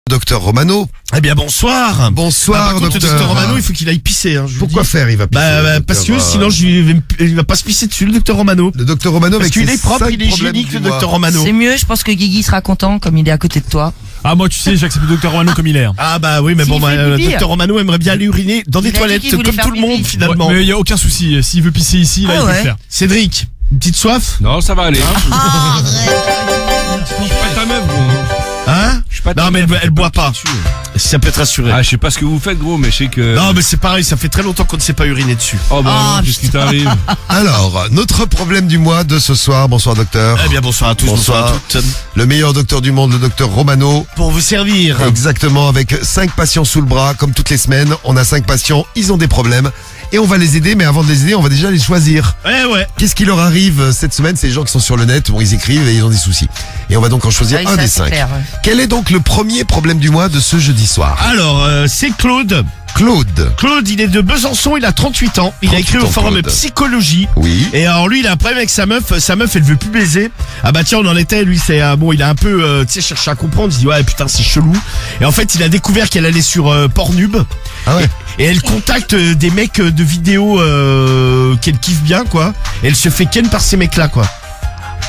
Docteur Romano. Eh bien bonsoir. Bonsoir docteur Romano, il faut qu'il aille pisser. Hein, Pourquoi faire il va pisser parce que sinon il va pas se pisser dessus le docteur Romano. Le docteur Romano parce avec qu'il est propre, il est hygiénique le docteur Romano. C'est mieux, je pense que Guigui sera content comme il est à côté de toi. Ah moi tu sais j'accepte le docteur Romano comme il est. Ah bah oui mais S'il bon fait le pipi. docteur Romano aimerait bien aller uriner dans des Il a dit toilettes qu'il voulait comme faire tout le monde pipi. finalement. Mais il y a aucun souci, s'il veut pisser ici, là il peut le faire. Cédric, une petite soif? Non, ça va aller. Arrête. Je suis pas ta meuf, gros. Hein? Je suis pas ta Non mais meuf, elle boit pas. Si ça peut te rassurer. Ah, je sais pas ce que vous faites, gros, mais je sais que. Non mais c'est pareil, ça fait très longtemps qu'on ne s'est pas uriné dessus. Oh bah, Ah, qu'est-ce qui t'arrive? Alors, notre problème du mois de ce soir. Bonsoir docteur. Eh bien bonsoir à tous, bonsoir à toutes. Le meilleur docteur du monde, le docteur Romano. Pour vous servir. Exactement, avec 5 patients sous le bras, comme toutes les semaines. On a 5 patients, ils ont des problèmes. Et on va les aider, mais avant de les aider, on va déjà les choisir. Ouais. Qu'est-ce qui leur arrive cette semaine? C'est les gens qui sont sur le net, bon, ils écrivent et ils ont des soucis. Et on va donc en choisir Oui, un ça, des c'est 5. clair, ouais. Quel est donc le premier problème du mois de ce jeudi soir? Alors c'est Claude. Claude, il est de Besançon, il a 38 ans. Il a 38 écrit au ans, forum Claude. Psychologie. Psychologie. Oui. Et alors lui, il a un problème avec sa meuf, elle veut plus baiser. Ah bah tiens, on en était, lui c'est bon, il a un peu tu sais cherché à comprendre, il dit ouais putain, c'est chelou. Et en fait, il a découvert qu'elle allait sur Pornhub. Ah ouais. Et elle contacte des mecs de vidéos qu'elle kiffe bien quoi. Et elle se fait ken par ces mecs là quoi.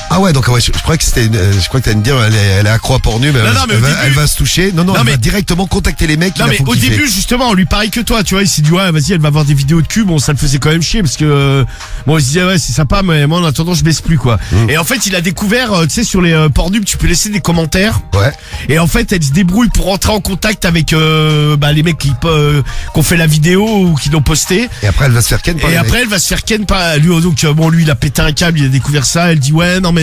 Ah ouais, donc ouais, je crois que c'était, je crois que t'allais me dire, elle est accro à Pornhub, mais Non, mais au début- elle va se toucher. Non, elle mais- va directement contacter les mecs qui Non la mais font au kiffer. début justement on lui pareil que toi, tu vois, il s'est dit ouais vas-y elle va voir des vidéos de cul, bon ça le faisait quand même chier parce que bon il se disait ouais c'est sympa mais moi en attendant je baisse plus quoi. Et en fait il a découvert tu sais sur les Pornhub tu peux laisser des commentaires Ouais. et en fait elle se débrouille pour rentrer en contact avec les mecs qui ont fait la vidéo ou qui l'ont posté. Et après, elle va se faire ken par Et les après mecs. elle va se faire ken par lui donc bon lui il a pété un câble, il a découvert ça, elle dit ouais non mais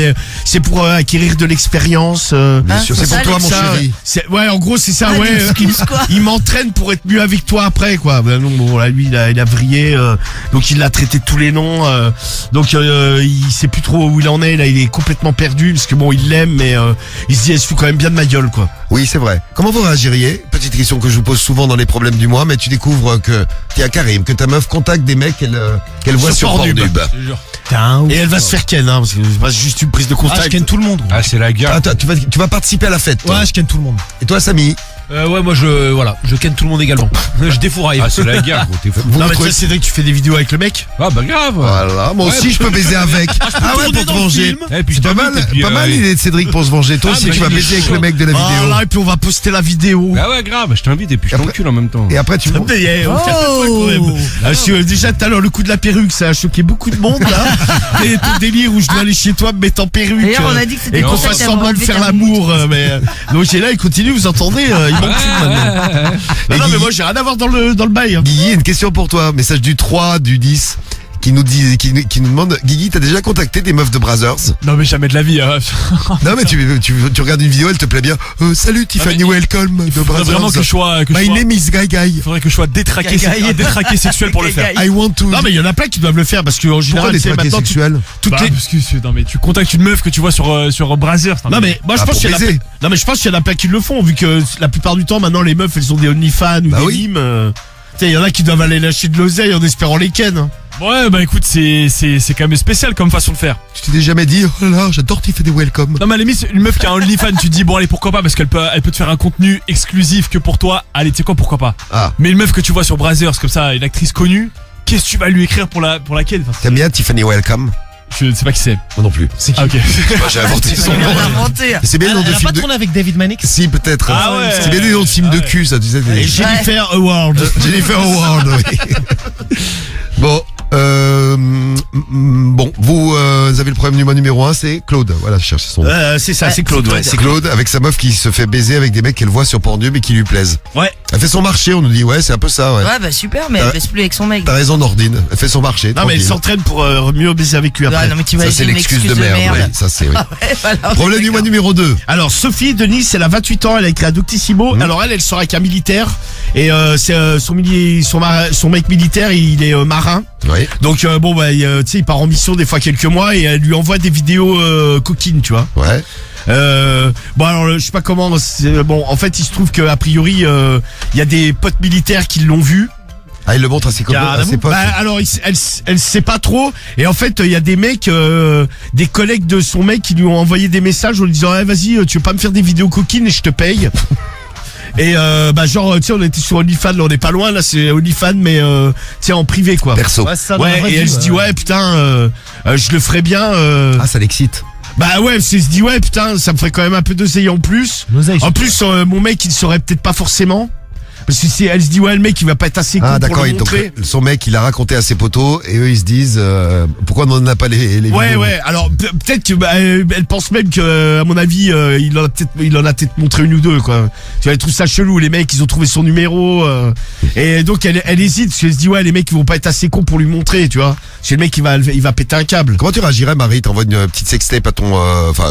c'est pour acquérir de l'expérience. Bien sûr, c'est ça, pour toi, mon Ça, chéri. ouais, en gros, c'est ça, Ah, ouais. l'excuse, quoi. Il m'entraîne pour être mieux avec toi après, quoi. Ben non, bon, là, lui, il a vrillé, donc il l'a traité de tous les noms, donc il sait plus trop où il en est, là, il est complètement perdu, parce que bon, il l'aime, mais il se dit, elle se fout quand même bien de ma gueule, quoi. Oui, c'est vrai. Comment vous réagiriez? Petite question que je vous pose souvent dans les problèmes du mois, mais tu découvres que, tiens, Karim, que ta meuf contacte des mecs qu'elle voit sur Pornhub. Et elle va se faire ken, hein, parce que c'est pas juste une prise de contact. Ah je ken tout le monde. Ah, c'est la guerre. Attends, tu vas participer à la fête, toi. Ouais je ken tout le monde. Et toi, Samy? Ouais moi je ken tout le monde également. Je défouraille. Ah, c'est la guerre, gros, t'es fou. Vous Non, mais trouvez- toi, Cédric, tu fais des vidéos avec le mec? Ah, bah, grave. Voilà, moi aussi, je peux baiser avec. Ah ouais, pour te venger. Eh, puis je Pas t'invite, mal, et puis, pas mal l'idée de Cédric pour se venger. Toi Ah, aussi, mais tu vas il est baiser avec chaud. le mec de la Ah vidéo. là, et puis on va poster la vidéo. Ah ouais, grave, je t'invite et puis je Après- t'encule en même temps. Et après, tu montes. Calme-toi, quand même. Parce que déjà tout à l'heure le coup de la perruque ça a choqué beaucoup de monde là. Et tout le délire où je dois aller chez toi me mettre en perruque D'ailleurs, on a dit que c'était et qu'on pour ça fasse qu'elle semblant de enlevait faire ta l'amour mais donc et là il continue, vous entendez il manque tout maintenant. Non mais moi j'ai rien à voir dans le bail. Hein. Guigui, une question pour toi. Message du 3, du 10, qui nous demande, Guigui, t'as déjà contacté des meufs de Brazzers? Non mais jamais de la vie. Non, mais tu regardes une vidéo, elle te plaît bien. Salut Tiffany, welcome de Faudrait Brazzers. vraiment que je sois My name is Guy Guy. faudrait que je sois détraqué détraqué sexuel pour le faire. I want to. Non mais il y en a plein qui doivent le faire parce que en Pourquoi général des tu sais traqués maintenant sexuels? toutes Bah, les parce que non mais tu contactes une meuf que tu vois sur Brazzers. non mais moi je Ah, pense pour qu'il y en a baiser. non mais je pense qu'il y en a plein qui le font vu que la plupart du temps maintenant les meufs elles ont des OnlyFans ou Bah des oui. mimes. Tu sais il y en a qui doivent aller lâcher de l'oseille en espérant les ken. Hein. Ouais bah écoute c'est quand même spécial comme façon de faire. Tu t'es jamais dit, oh là là, j'adore Tiffany, welcome. Non mais à la limite une meuf qui a un OnlyFans tu te dis bon allez pourquoi pas parce qu'elle peut te faire un contenu exclusif que pour toi. Allez tu sais quoi pourquoi pas. Ah. Mais une meuf que tu vois sur Brazzers comme ça une actrice connue qu'est-ce que tu vas lui écrire pour laquelle enfin, T'aimes bien Tiffany, welcome? je sais pas qui c'est. Moi non plus. Ah ok. J'ai inventé son Il nom. a inventé. C'est bien le nom de film de... avec David Mannix. Si, peut-être. Ah ouais. C'est bien le nom de film de cul, ça, tu sais. Et Jennifer Award. Jennifer Howard, oui. Bon, vous avez le problème du mois numéro 1, c'est Claude. Voilà, je cherche son nom. C'est ça, c'est Claude, ouais. C'est Claude avec sa meuf qui se fait baiser avec des mecs qu'elle voit sur Pornhub et qui lui plaisent. Ouais. Elle fait son marché, on nous dit, ouais, c'est un peu ça, ouais. Ouais, bah super, mais elle baisse plus avec son mec. T'as raison, Nordine. Elle fait son marché. Non mais elle tranquille. s'entraîne pour mieux baiser avec lui après. Ouais, non, mais Ça, t'imagines c'est une l'excuse excuse de merde. Oui, ça, c'est, oui. Ouais, voilà, on est Problème du mois d'accord. numéro 2. Alors Sophie de Nice, elle a 28 ans, elle a écrit à Doctissimo. Alors elle sort avec un militaire et c'est son mec militaire, il est marin. Oui. Donc bon bah tu sais il part en mission des fois quelques mois et elle lui envoie des vidéos coquines, tu vois. Ouais. Bon alors je sais pas comment bon en fait il se trouve que a priori il y a des potes militaires qui l'ont vu. Ah, il le montre à ses copains, à ses potes. Bah, alors elle sait pas trop et en fait il y a des mecs des collègues de son mec qui lui ont envoyé des messages en lui disant vas-y tu veux pas me faire des vidéos coquines et je te paye. Et genre, tu sais, on était sur OnlyFans, là, on est pas loin, là, c'est OnlyFans, mais tu sais, en privé, quoi. Perso. Ouais, et elle se dit, ouais, putain, je le ferais bien. Ah, ça l'excite. Bah ouais, elle se dit, ouais, putain, ça me ferait quand même un peu d'oseille en plus. En plus, mon mec, il saurait peut-être pas forcément. Parce que elle se dit, ouais, le mec, il va pas être assez con Ah, pour d'accord. le Donc, montrer. son mec, il a raconté à ses potos et eux, ils se disent, pourquoi on n'en a pas les Ouais, vidéos. ouais. Alors peut-être que elle pense même que, à mon avis, il en a peut-être montré une ou deux, quoi. Tu vois, elle trouve ça chelou. Les mecs, ils ont trouvé son numéro, et donc elle hésite parce qu'elle se dit, ouais, les mecs, ils vont pas être assez cons pour lui montrer, tu vois. Parce que le mec, il va péter un câble. Comment tu réagirais, Marie? T'envoies une petite sextape à ton,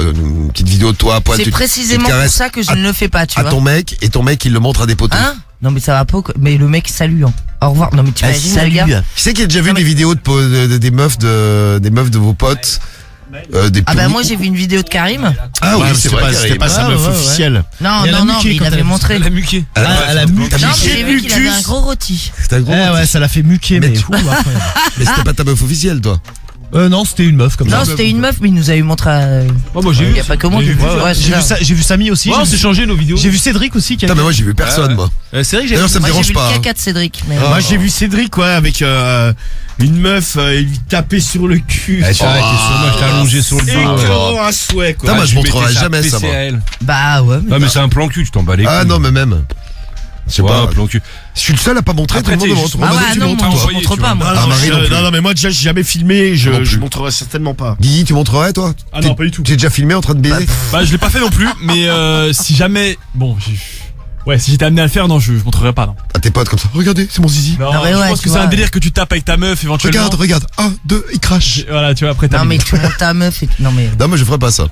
une petite vidéo de toi à poil. C'est précisément pour ça que je ne le fais pas, tu à vois. ton mec, et ton mec, il le montre à des potos. Hein? Non mais ça va pas, mais le mec salue, hein. Au revoir. Non mais tu imagines, le gars. Qui c'est qui a déjà vu des vidéos des meufs de vos potes? Des Ah bah poules- moi j'ai vu une vidéo de Karim. Ah oui, Ouais, c'est vrai. c'était pas sa Ah, meuf ouais, ouais. officielle. Non, Et elle a non, muqué mais il quand avait elle a montré. Elle a muqué. Elle a- Elle a muqué. T'as Non, muqué. mais j'ai vu qu'il avait un gros rôti. C'était un gros Ouais, ouais, ça l'a fait muquer, mais. Mais Ouh, incroyable. Mais c'était pas ta meuf officielle, toi. Non, c'était une meuf comme ça. Non, c'était une meuf, mais il nous avait montré. Moi j'ai Il vu. y a pas que moi qui J'ai ai vu. vu. Ouais, c'est J'ai ça. vu ça, j'ai vu Samy aussi. Ouais, on s'est changé nos vidéos. J'ai vu Cédric aussi qui a. Putain, mais moi, j'ai vu personne, moi. C'est vrai que j'ai D'ailleurs, ça me Moi j'ai dérange vu pas. le hein. caca de Cédric. Mais Moi, j'ai vu Cédric, ouais, avec une meuf, il lui tapait sur le cul. Eh, tu vois, t'es sur moi, j'étais allongé sur le dos. Écœurant à souhait, quoi. Putain, moi, je Tu montrerai mettais jamais ça, PC moi. à elle. Bah ouais. Non, mais c'est un plan cul, tu t'en bats les couilles. Ah non, mais même. Je sais Ouais, pas. un plan cul. Je suis le seul à pas montrer, tout Après, le monde t'es montre. juste- Romain, Ah ouais, tu non, montres, moi toi. je montre pas, moi. Non, Ah, non, Marie non plus. non, mais moi, déjà, j'ai jamais filmé, Non plus. je montrerai certainement pas. Guigui, tu montrerais, toi? Ah non, pas du tout. Tu es déjà filmé en train de baiser? Bah je l'ai pas fait non plus, mais si jamais, bon, ouais, si j'étais amené à le faire, non, je montrerais pas, non. À tes potes comme ça. Regardez, c'est mon zizi. Non, mais je ouais, pense tu que c'est vois. un délire que tu tapes avec ta meuf éventuellement. Regarde. 1, 2, il crache. Voilà, tu vois, après t'as. Non mais tu montes ta meuf et non mais. Non, moi, je ferais pas ça.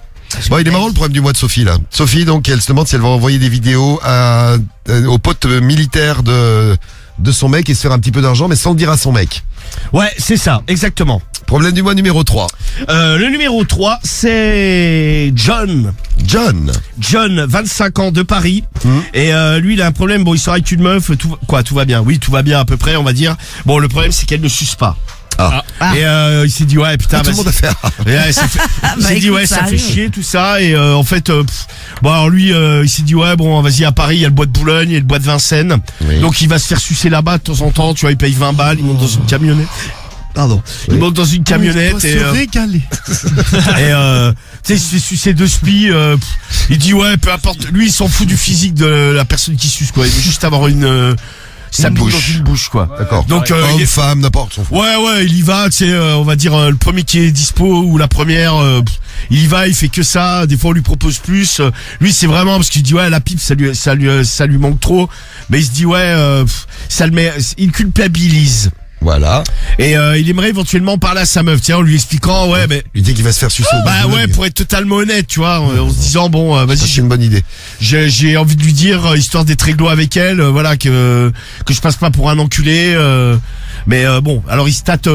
Bon, il est marrant le problème du mois de Sophie, là. Sophie, donc, elle se demande si elle va envoyer des vidéos aux potes militaires de son mec et se faire un petit peu d'argent, mais sans le dire à son mec. Ouais, c'est ça, exactement. Problème du mois numéro 3. Le numéro 3, c'est John. John. 25 ans de Paris. Et lui, il a un problème. Bon, il sort avec une meuf. Tout va bien. Oui, tout va bien à peu près, on va dire. Bon, le problème, c'est qu'elle ne suce pas. Ah. Et il s'est dit, ouais, putain, Tout le vas-y. monde a fait. Et, il s'est dit, écoute, ouais, ça ça fait arrive. chier, tout ça. Et en fait, bon, alors lui, il s'est dit, ouais, bon, vas-y, à Paris, il y a le bois de Boulogne, il y a le bois de Vincennes. Oui. Donc, il va se faire sucer là-bas de temps en temps. Tu vois, il paye 20 balles, il monte dans une camionnette. Pardon. Il monte dans une camionnette et régaler. tu sais, il se fait sucer de spi. Il dit, ouais, peu importe. Lui, il s'en fout du physique de la personne qui suce, quoi. Il veut juste avoir sa bouche dans une bouche, quoi. D'accord. Donc, Homme, femme, n'importe. Son ouais, il y va, tu sais, on va dire le premier qui est dispo ou la première, il y va, il fait que ça. Des fois, on lui propose plus. Lui, c'est vraiment parce qu'il dit ouais, la pipe, ça lui manque trop. Mais il se dit ouais, ça le met, il culpabilise. Voilà. Et il aimerait éventuellement parler à sa meuf, tiens, en lui expliquant ouais, mais Il dit qu'il va se faire sucer au bout bah de ouais, l'œil. pour être totalement honnête, tu vois, en se disant bon, Ça, vas-y, c'est une bonne idée. j'ai envie de lui dire, histoire d'être réglo avec elle, voilà, que je passe pas pour un enculé, mais bon, alors il se tâte.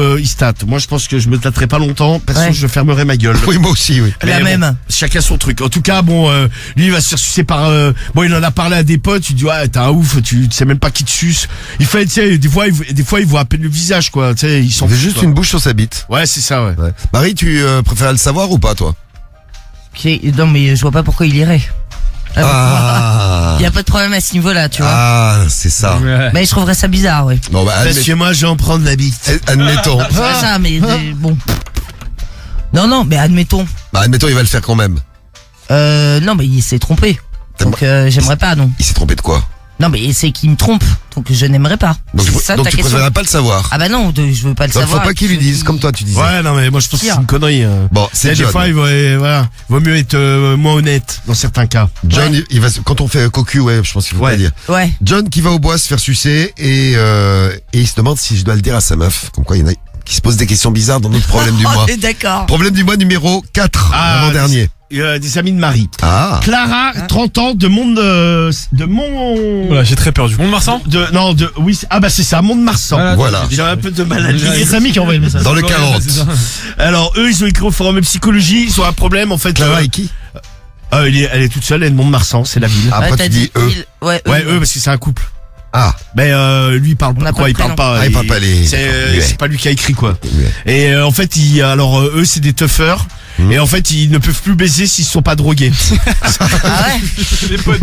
Moi, je pense que je me tâterai pas longtemps, parce que Ouais. je fermerai ma gueule. Oui, moi aussi, oui. La Mais bon, même. chacun son truc. En tout cas, bon, lui, il va se faire sucer par. Bon, il en a parlé à des potes. Il dit ouais, t'es un ouf. Tu sais même pas qui te suce. Il fait, tu sais, des fois, il voit à peine le visage, quoi. Tu sais, il s'en Il fait fout. juste quoi. une bouche sur sa bite. Ouais, c'est ça, ouais. Ouais. Marie, tu préfères le savoir ou pas, toi? Non mais je vois pas pourquoi il irait. Ah. Il y a pas de problème à ce niveau-là, tu vois. Ah, c'est ça. Ouais. Mais je trouverais ça bizarre, ouais. Bon, bah, Parce que moi, j'en prends de la bite. admettons. C'est pas ça, mais bon. Non, mais admettons. Bah, admettons, il va le faire quand même. Non, mais il s'est trompé. Donc j'aimerais pas, non. Il s'est trompé de quoi? Non, mais c'est qu'il me trompe. Donc je n'aimerais pas. Donc, C'est ça donc ta tu question. préférerais pas le savoir. Ah bah non, je veux pas le Donc, savoir. faut pas qu'il lui dise, comme toi, tu disais. Ouais, non, mais moi, je pense que c'est une connerie. Bon, C'est c'est des John. fois, vaut mieux être moins honnête dans certains cas. John, il va, quand on fait cocu, ouais, je pense qu'il faut Ouais. pas dire. Ouais. John qui va au bois se faire sucer et il se demande si je dois le dire à sa meuf. Comme quoi, il y en a qui se posent des questions bizarres dans notre problème du mois. Oh, d'accord. Problème du mois numéro 4, Ah, avant-dernier. Des amis de Marie. Ah. Clara, 30 ans, de Mont. Voilà, j'ai très peur du Mont-de-Marsan. C'est ça, Mont-de-Marsan. Voilà. J'ai un peu de mal à le C'est dire. Samy qui a envoyé le message. Dans le 40. Alors, eux, ils ont écrit au forum de psychologie, ils ont un problème, en fait. Clara et qui? Elle est toute seule, elle est de Mont-de-Marsan, c'est la ville. Après, t'as tu dis eux. Ouais, Ouais, eux, parce que c'est un couple. Ah. Mais lui, il parle On n'a pas, pas il de parle prénom. pas. Ah, il parle pas les- C'est muet. c'est pas lui qui a écrit, quoi. Muet. Et en fait, alors eux, c'est des toughers. Et en fait, ils ne peuvent plus baiser s'ils sont pas drogués. Ah ouais. Les potes.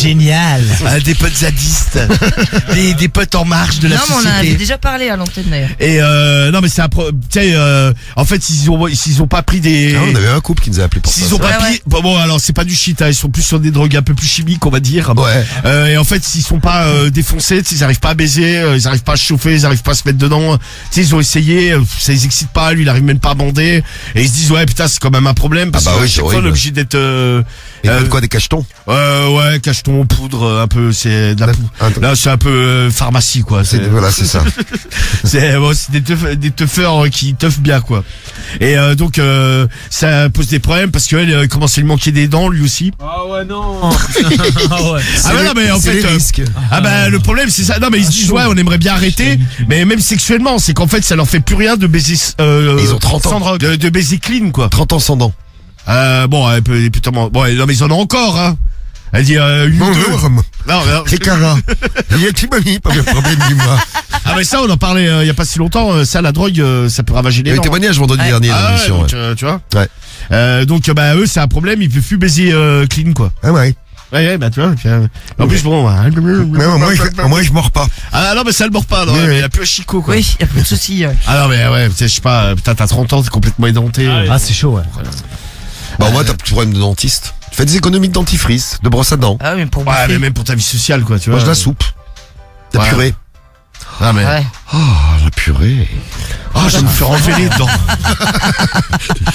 Génial. Des potes zadistes, des potes en marge de la Non, mais on en avait société. déjà parlé à l'antenne d'ailleurs. Et non, mais c'est un tu sais, en fait, s'ils ont pas pris des. Ah, on avait un couple qui nous a appelé pour ça. S'ils ont pas Ouais, pris, ouais. bon, alors c'est pas du shit, hein, ils sont plus sur des drogues un peu plus chimiques, on va dire. Ouais. Et en fait, s'ils sont pas défoncés, tu sais, ils arrivent pas à baiser, ils arrivent pas à se chauffer, ils arrivent pas à se mettre dedans. Tu sais, ils ont essayé, ça les excite pas, lui, il arrive même pas à bander. Et ils se disent ouais, putain, c'est quand même un problème parce Ah bah que oui, à c'est chaque fois, on est horrible. obligé d'être. Et de quoi, des cachetons? Ouais, cacheton, poudre, un peu, c'est de la poudre. Là, c'est un peu pharmacie, quoi. Voilà, c'est ça. C'est bon, c'est des teufeurs qui teufent bien, quoi. Et donc ça pose des problèmes parce qu'elle commence à lui manquer des dents, lui aussi. Ah ouais, non. Ah ouais. Ah ouais, non, mais en C'est fait, les risques. ah bah le problème c'est ça. Non mais ils se disent ouais, on aimerait bien arrêter, mais même sexuellement, c'est qu'en fait ça leur fait plus rien de baiser. Ils ont 30 ans. sans drogue, de baiser clean, quoi. 30 ans sans dents. Bon, elle peut putain, bon, non mais ils en ont encore, hein. Elle dit une ou deux. Non, C'est Cara. Il y a qui m'a mis, pas de problème, dis-moi. ah mais ça on en parlait il y a pas si longtemps. Ça, la drogue, ça peut ravager Il y les a eu dents. témoignage vendredi dernier dans Ah ouais, l'émission. donc, Ouais. tu vois. Ouais. Donc bah eux c'est un problème, ils peuvent plus baiser clean, quoi. Ah ouais. Ouais, bah tu vois. En plus bon. Mais moi, je mords pas. Ah non mais ça le mord pas, non, Ouais, mais ouais. il a plus un chicot, quoi. Oui, y a plus de soucis. Ah non mais ouais, je sais pas, putain t'as 30 ans, t'es complètement édenté. Ah ouais. Ah, c'est chaud, ouais. Bah, moi, t'as plus de problème de dentiste. Tu fais des économies de dentifrice, de brosse à dents. Ah oui, mais pour Ouais, mais bouffer. même pour ta vie sociale, quoi, tu vois. Mange de la soupe. La Ouais. purée. Ah mais. Ouais. Oh, la purée. Oh, je vais me faire enlever les dents.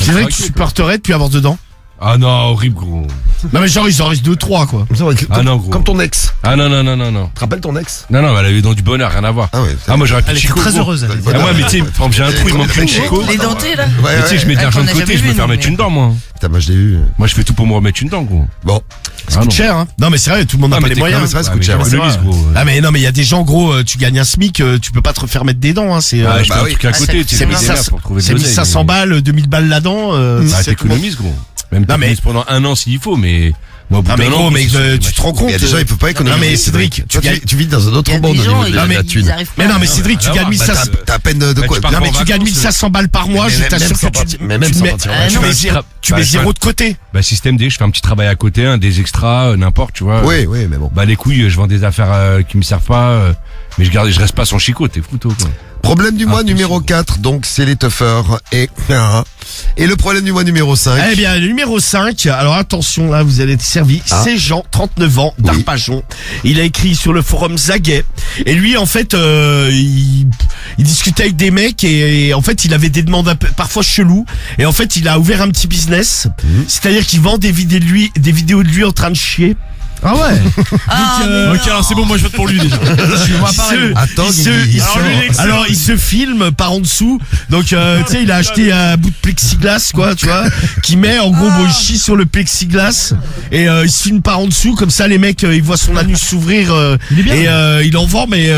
C'est vrai que tu supporterais de plus avoir de dents. Ah non, horrible, gros. Non mais genre ils en restent 2-3, quoi. Ah non, gros. Comme ton ex. Ah non, non, non, non, non. Tu te rappelles ton ex? Non, non, elle avait dans du bonheur, rien à voir. Ah ouais. Ah, moi j'aurais plus Elle de était chico. très gros. heureuse, elle. Ah, moi, mais tu sais, par exemple, j'ai un trou, il manque plus de chico. Les dentés là. Ouais, Mais tu sais que je mets de Ouais, l'argent qu'on de a côté, jamais je me vu, fais nous, remettre mais- une dent, moi. Putain, moi, je l'ai eu. Moi, je fais tout pour me remettre une dent, gros. Bon. Ça coûte cher, hein. Non mais c'est vrai, tout le monde n'a Ah, pas mais les t'es moyens. Non, mais c'est vrai, ça Ouais, coûte mais cher. j'économise, c'est gros. Ah mais non mais il y a des gens, gros, tu gagnes un SMIC, tu peux pas te refaire mettre des dents, hein. C'est Ah, je fais bah un oui. truc à Ah, côté, tu sais, c'est je me démerde pour trouver de c'est l'oseille, 1500 mais- balles, 2000 balles là-dedans. Bah, c'est tout le monde. t'économises, gros. Même Non, mais- t'économises pendant un an s'il faut, mais. Moi, au bout Non mais d'un an, gros, mais c'est sûr que tu te rends compte. Il y a des gens, ils peuvent pas économiser. Non, mais Cédric, Toi, tu gagnes- tu vis dans un autre Il y a monde des au gens, niveau de la ils thune. arrivent pas. Mais non mais Cédric, tu Ah, gagnes bah, 1500. T'as à peine de Bah, quoi? tu pars Non en mais tu gagnes vacances, 1500 balles par mois, je même t'assure sans que tu partir- mais même tu sans mets partir en tu vacances. mets zéro- tu mets Bah, zéro de côté. Bah, système D, je fais un petit travail à côté, hein, des extras, n'importe, tu vois. Oui, oui, mais bon. Bah, les couilles, je vends des affaires qui me servent pas, mais je reste pas sans chicot, t'es foutu, quoi. Problème du mois Ah, numéro 4, donc c'est les tuffeurs. Et le problème du mois numéro 5. Eh bien, le numéro 5, alors attention, là, vous allez être servi. Ah. C'est Jean, 39 ans, Oui. d'Arpajon. Il a écrit sur le forum Zaguet. Et lui, en fait, il discutait avec des mecs et en fait, il avait des demandes parfois cheloues. Et en fait, il a ouvert un petit business. Mhm. C'est-à-dire qu'il vend des vidéos de lui en train de chier. Ah ouais. Ah, non. Ok, alors c'est bon, moi je vote pour lui déjà. Attends, Il se filme par en dessous. Donc, tu sais, il a acheté un bout de plexiglas, quoi, tu vois, qui met, en gros, bon, il chie sur le plexiglas et il se filme par en dessous. Comme ça, les mecs, ils voient son anus s'ouvrir Il est bien. et il en vend, mais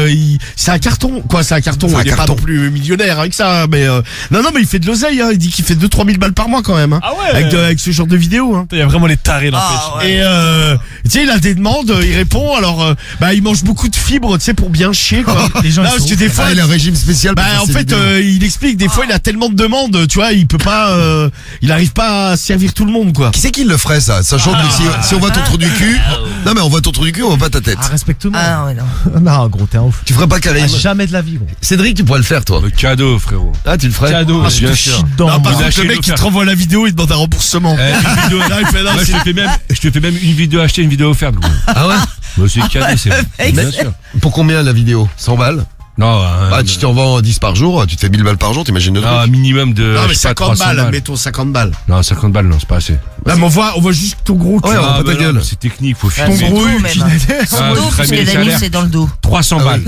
c'est un carton, quoi, c'est un carton. C'est un Il est pas carton. non plus millionnaire avec ça, mais non, mais il fait de l'oseille. Hein. Il dit qu'il fait 2-3 000 balles par mois quand même. Hein, Ah ouais. avec ce genre de vidéo. Hein. Il y a vraiment les tarés n'empêche. Ah, ouais. Et tu sais, il a des demandes, il répond. Alors, bah, il mange beaucoup de fibres, tu sais, pour bien chier, quoi. Les gens, Non, ils parce sont que des ouf, fois, Ah, il a un régime spécial. pour bah faire en ses fait vidéos. il explique des fois il a tellement de demandes, tu vois, il peut pas il arrive pas à servir tout le monde, quoi. Qui c'est qui le ferait ça? Sachant que si on voit ton trou du cul, non mais on voit ton trou du cul, on voit pas ta tête. Ah, respecte-moi. Ah ouais, non. Non, gros, t'es un ouf. Tu ferais pas Karim? Ah, jamais de la vie, gros. Cédric, tu pourrais le faire toi. Le cadeau, frérot. Ah, tu le ferais? Cadeau. Ah, je bien te sûr. chie dedans. Non, par moi. contre, le mec qui te renvoie la vidéo, il demande un remboursement. Une vidéo, Là, il fait, non, moi, c'est- je te fais même une vidéo achetée, une vidéo offerte, gros. Ah ouais? Moi, c'est cadeau, c'est bien sûr. Pour combien la vidéo? 100 balles? Non, Ah, tu t'en vends 10 par jour, tu te fais 1000 balles par jour, t'imagines le non, un truc? minimum de. non, mais je sais pas, 50 300 balles, mettons 50 balles. Non, 50 balles, non, c'est pas assez. Là, mais on voit juste ton gros cul. Ouais, on voit pas ta non, gueule. mais c'est technique, faut Ah, filmer. c'est gros, trop, il même. finit- Son Ah, dos, très parce que bien, les l'anus salaires. c'est dans le dos. 300 Ah balles.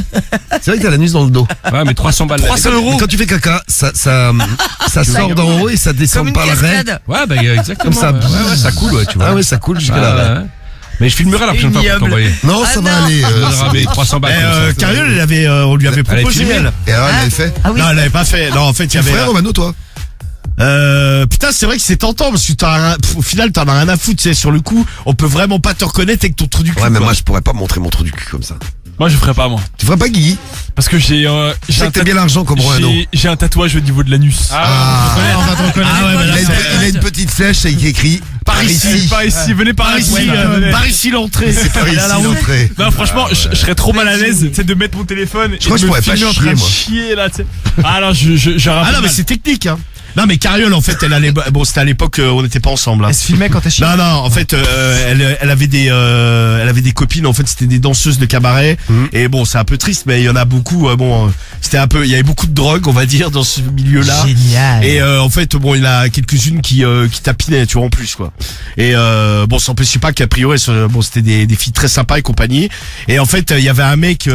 C'est vrai que t'as l'anus dans le dos. Ouais, mais 300 balles. 300 Mais euros. quand tu fais caca, ça sort d'en haut et ça Comme descend une par la raie. cascade. Ouais, bah, exactement. Comme ça. Ouais, ouais, ça coule, ouais, tu vois. Ah ouais, ça coule jusqu'à Ouais, la raie. ouais. Mais je filmerai la prochaine fois pour Ignoble. t'envoyer. Non, Ah ça va non. aller. Je donnerai rabais, 300 balles. comme ça. Cariole, on lui avait Elle a proposé, filmé. elle. Et alors, elle l'avait fait? Ah oui. Non, elle l'avait pas fait. Non, en fait, il y Tu le avait. ferais, Romano, toi? Putain, c'est vrai que c'est tentant parce que au final t'en as rien à foutre, tu sais, sur le coup, on peut vraiment pas te reconnaître avec ton trou du cul. Ouais, mais quoi. moi je pourrais pas montrer mon trou du cul comme ça. Moi, je ferais pas, moi. Tu ferais pas Guigui? Parce que j'ai Je sais que t'as bien l'argent comme Roano. j'ai un tatouage au niveau de l'anus. Ah, On va te reconnaître. Ah ouais, bah, il a une petite flèche avec écrit Par ici. Par ici, venez par ici. Par ici l'entrée. C'est par ici l'entrée. Non, franchement, je serais trop mal à l'aise, tu sais, de mettre mon téléphone et crois que de je me pourrais pas filmer en train chier, de moi. chier, là, tu sais. Ah non, j'aurais un Ah peu non, mais mal. c'est technique, hein. Non, mais Cariole, en fait, elle allait, bon, c'était à l'époque, on n'était pas ensemble, hein. Elle se filmait quand t'as chié. Non, en fait, elle avait des copines, en fait, c'était des danseuses de cabaret. Et bon, c'est un peu triste, mais il y en a beaucoup, c'était un peu, il y avait beaucoup de drogue, on va dire, dans ce milieu-là. Génial. Et en fait, bon, il y en a quelques-unes qui tapinaient, tu vois, en plus, quoi. Et bon, ça n'empêchait pas qu'a priori, bon, c'était des filles très sympas et compagnie. Et en fait, il y avait un mec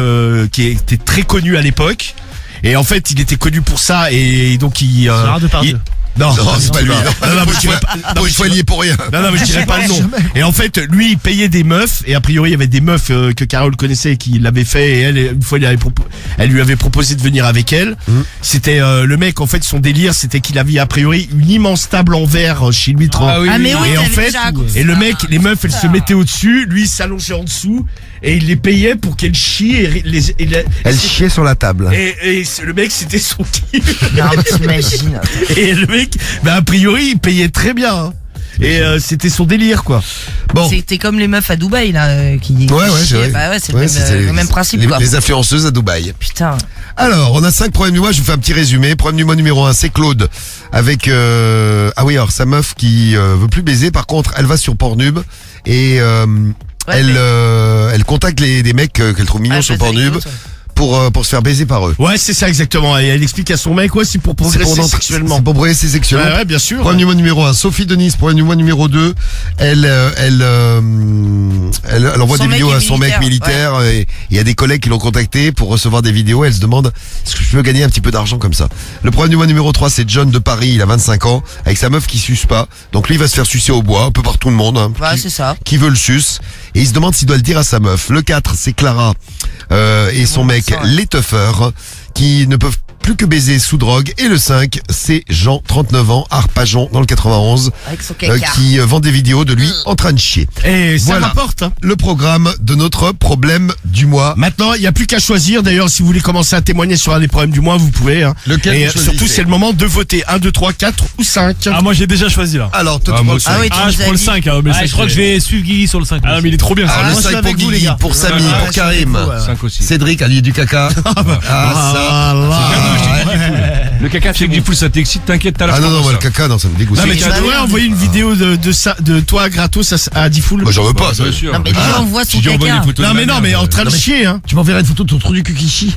qui était très connu à l'époque. Et en fait, il était connu pour ça, et donc Gérard Depardieu. Non, Non, c'est pas lui. Non, mais je dirais pas. Bon, il faut lier pour rien. Non, mais je dirais pas le nom. Et en fait, lui, il payait des meufs, et a priori, il y avait des meufs que Carole connaissait et qui l'avaient fait, et elle, une fois, elle lui avait proposé de venir avec elle. C'était le mec, en fait, son délire, c'était qu'il avait a priori une immense table en verre chez lui. Ah mais oui, et en t'avais fait, déjà raconté et le ça. mec, les meufs, elles se mettaient au-dessus, lui, il s'allongeait en dessous, et il les payait pour qu'elles chient, Elle chiait sur la table. et le mec, c'était son kiff. Non, mais t'imagines. Et le mec, bah, a priori, il payait très bien, hein. Et c'était son délire, quoi. Bon. C'était comme les meufs à Dubaï, là, qui Ouais, c'est chiaient. vrai. Bah ouais, c'est Ouais, le même principe, quoi. Les influenceuses à Dubaï. Putain. Alors, on a 5 problèmes du mois, je vous fais un petit résumé. Problème du mois numéro 1, c'est Claude. Avec, ah oui, alors, sa meuf qui veut plus baiser, par contre, elle va sur Pornhub et elle contacte des mecs qu'elle trouve mignons Ouais, sur c'est Pornhub rigolo, ça. pour se faire baiser par eux. Ouais, c'est ça exactement. Et elle explique à son mec, ouais, c'est pour progresser sexuellement. C'est pour progresser sexuellement. Ouais, bien sûr. Problème du mois numéro 1, Sophie Denise. Problème du mois numéro 2, elle envoie Son des mec vidéos est à son mec militaire et il y a des collègues qui l'ont contacté pour recevoir des vidéos. Elle se demande, est-ce que je peux gagner un petit peu d'argent comme ça? Le problème du mois numéro 3, c'est John de Paris, il a 25 ans, avec sa meuf qui suce pas. Donc lui, il va se faire sucer au bois, un peu par tout le monde, hein, Ouais, c'est ça. qui veut le suce. Et il se demande s'il doit le dire à sa meuf. Le 4, c'est Clara et son mec, ça, ouais. les teufeurs, qui ne peuvent plus que baiser sous drogue. Et le 5, c'est Jean, 39 ans, Arpajon, dans le 91, Avec son caca. qui vend des vidéos de lui en train de chier. Et ça Voilà. rapporte, hein. Le programme de notre problème du mois. Maintenant, il n'y a plus qu'à choisir. D'ailleurs, si vous voulez commencer à témoigner sur un des problèmes du mois, vous pouvez, hein. Lequel Et vous surtout, choisissez c'est le moment de voter. 1, 2, 3, 4 ou 5. Ah, moi, j'ai déjà choisi, là. Alors, toi, Ah, tu moi prends le aussi. 5. Ah oui, tu Ah, nous je as prends le dit. 5, hein, mais Ah, je crois que je vais suivre Guigui sur le 5. Ah, non, mais il est trop bien, ça. Alors, moi, le je suis 5 pour avec vous, les Guigui, gars. pour Samy, Ouais, pour je suis Karim. avec vous, ouais. 5 aussi. Cédric, allié du caca. Le caca chez Gifoul, ça t'excite, t'inquiète, t'as la Ah non, forme, non, moi, le ça. caca, non, ça me dégoûte. Non, mais C'est- tu bah devrais oui. envoyer une vidéo de toi gratos à Diffoul. Moi, j'en veux pas, ça. Bien sûr. Non, mais lui envoie son Tu lui envoies caca. une photo Non, de mais ma non, mais mère, en train de non, mais- chier, hein. Tu m'enverrais une photo de ton trou du cul qui chie.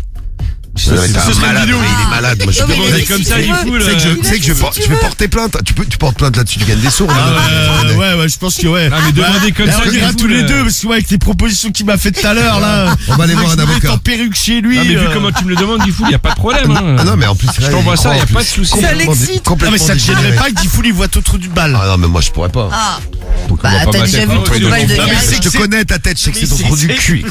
Non, mais t'es un ce serait une malade, vidéo. mais il est malade. Moi, je Non, mais suis il est comme si ça, tu il veux. fout Tu sais que je vais porter plainte. Tu portes plainte là-dessus, tu gagnes des sourds. Ouais, je pense que ouais. Ah, mais demandez comme Là, ça, on ira Gifoul, tous les deux, parce que ouais, avec les propositions qu'il m'a fait tout à l'heure, là. On va aller voir un Je vais avocat. être en perruque chez lui. Ah, mais vu comment tu me le demandes, Gifoul, y a pas de problème, hein. Ah non, mais en plus, Je t'envoie ça, y a pas de souci. Ça l'excite. Non, mais ça te gênerait pas que Diffoul, il voit ton trou du balle. Ah non, mais moi, je pourrais pas. Ah. Donc, on va Bah, pas t'as ma déjà tête, vu hein, le trou ouais, de balle de Non, mais Yann. c'est- Je te connais ta tête, je sais que c'est ton Mais trou du c'est- cul.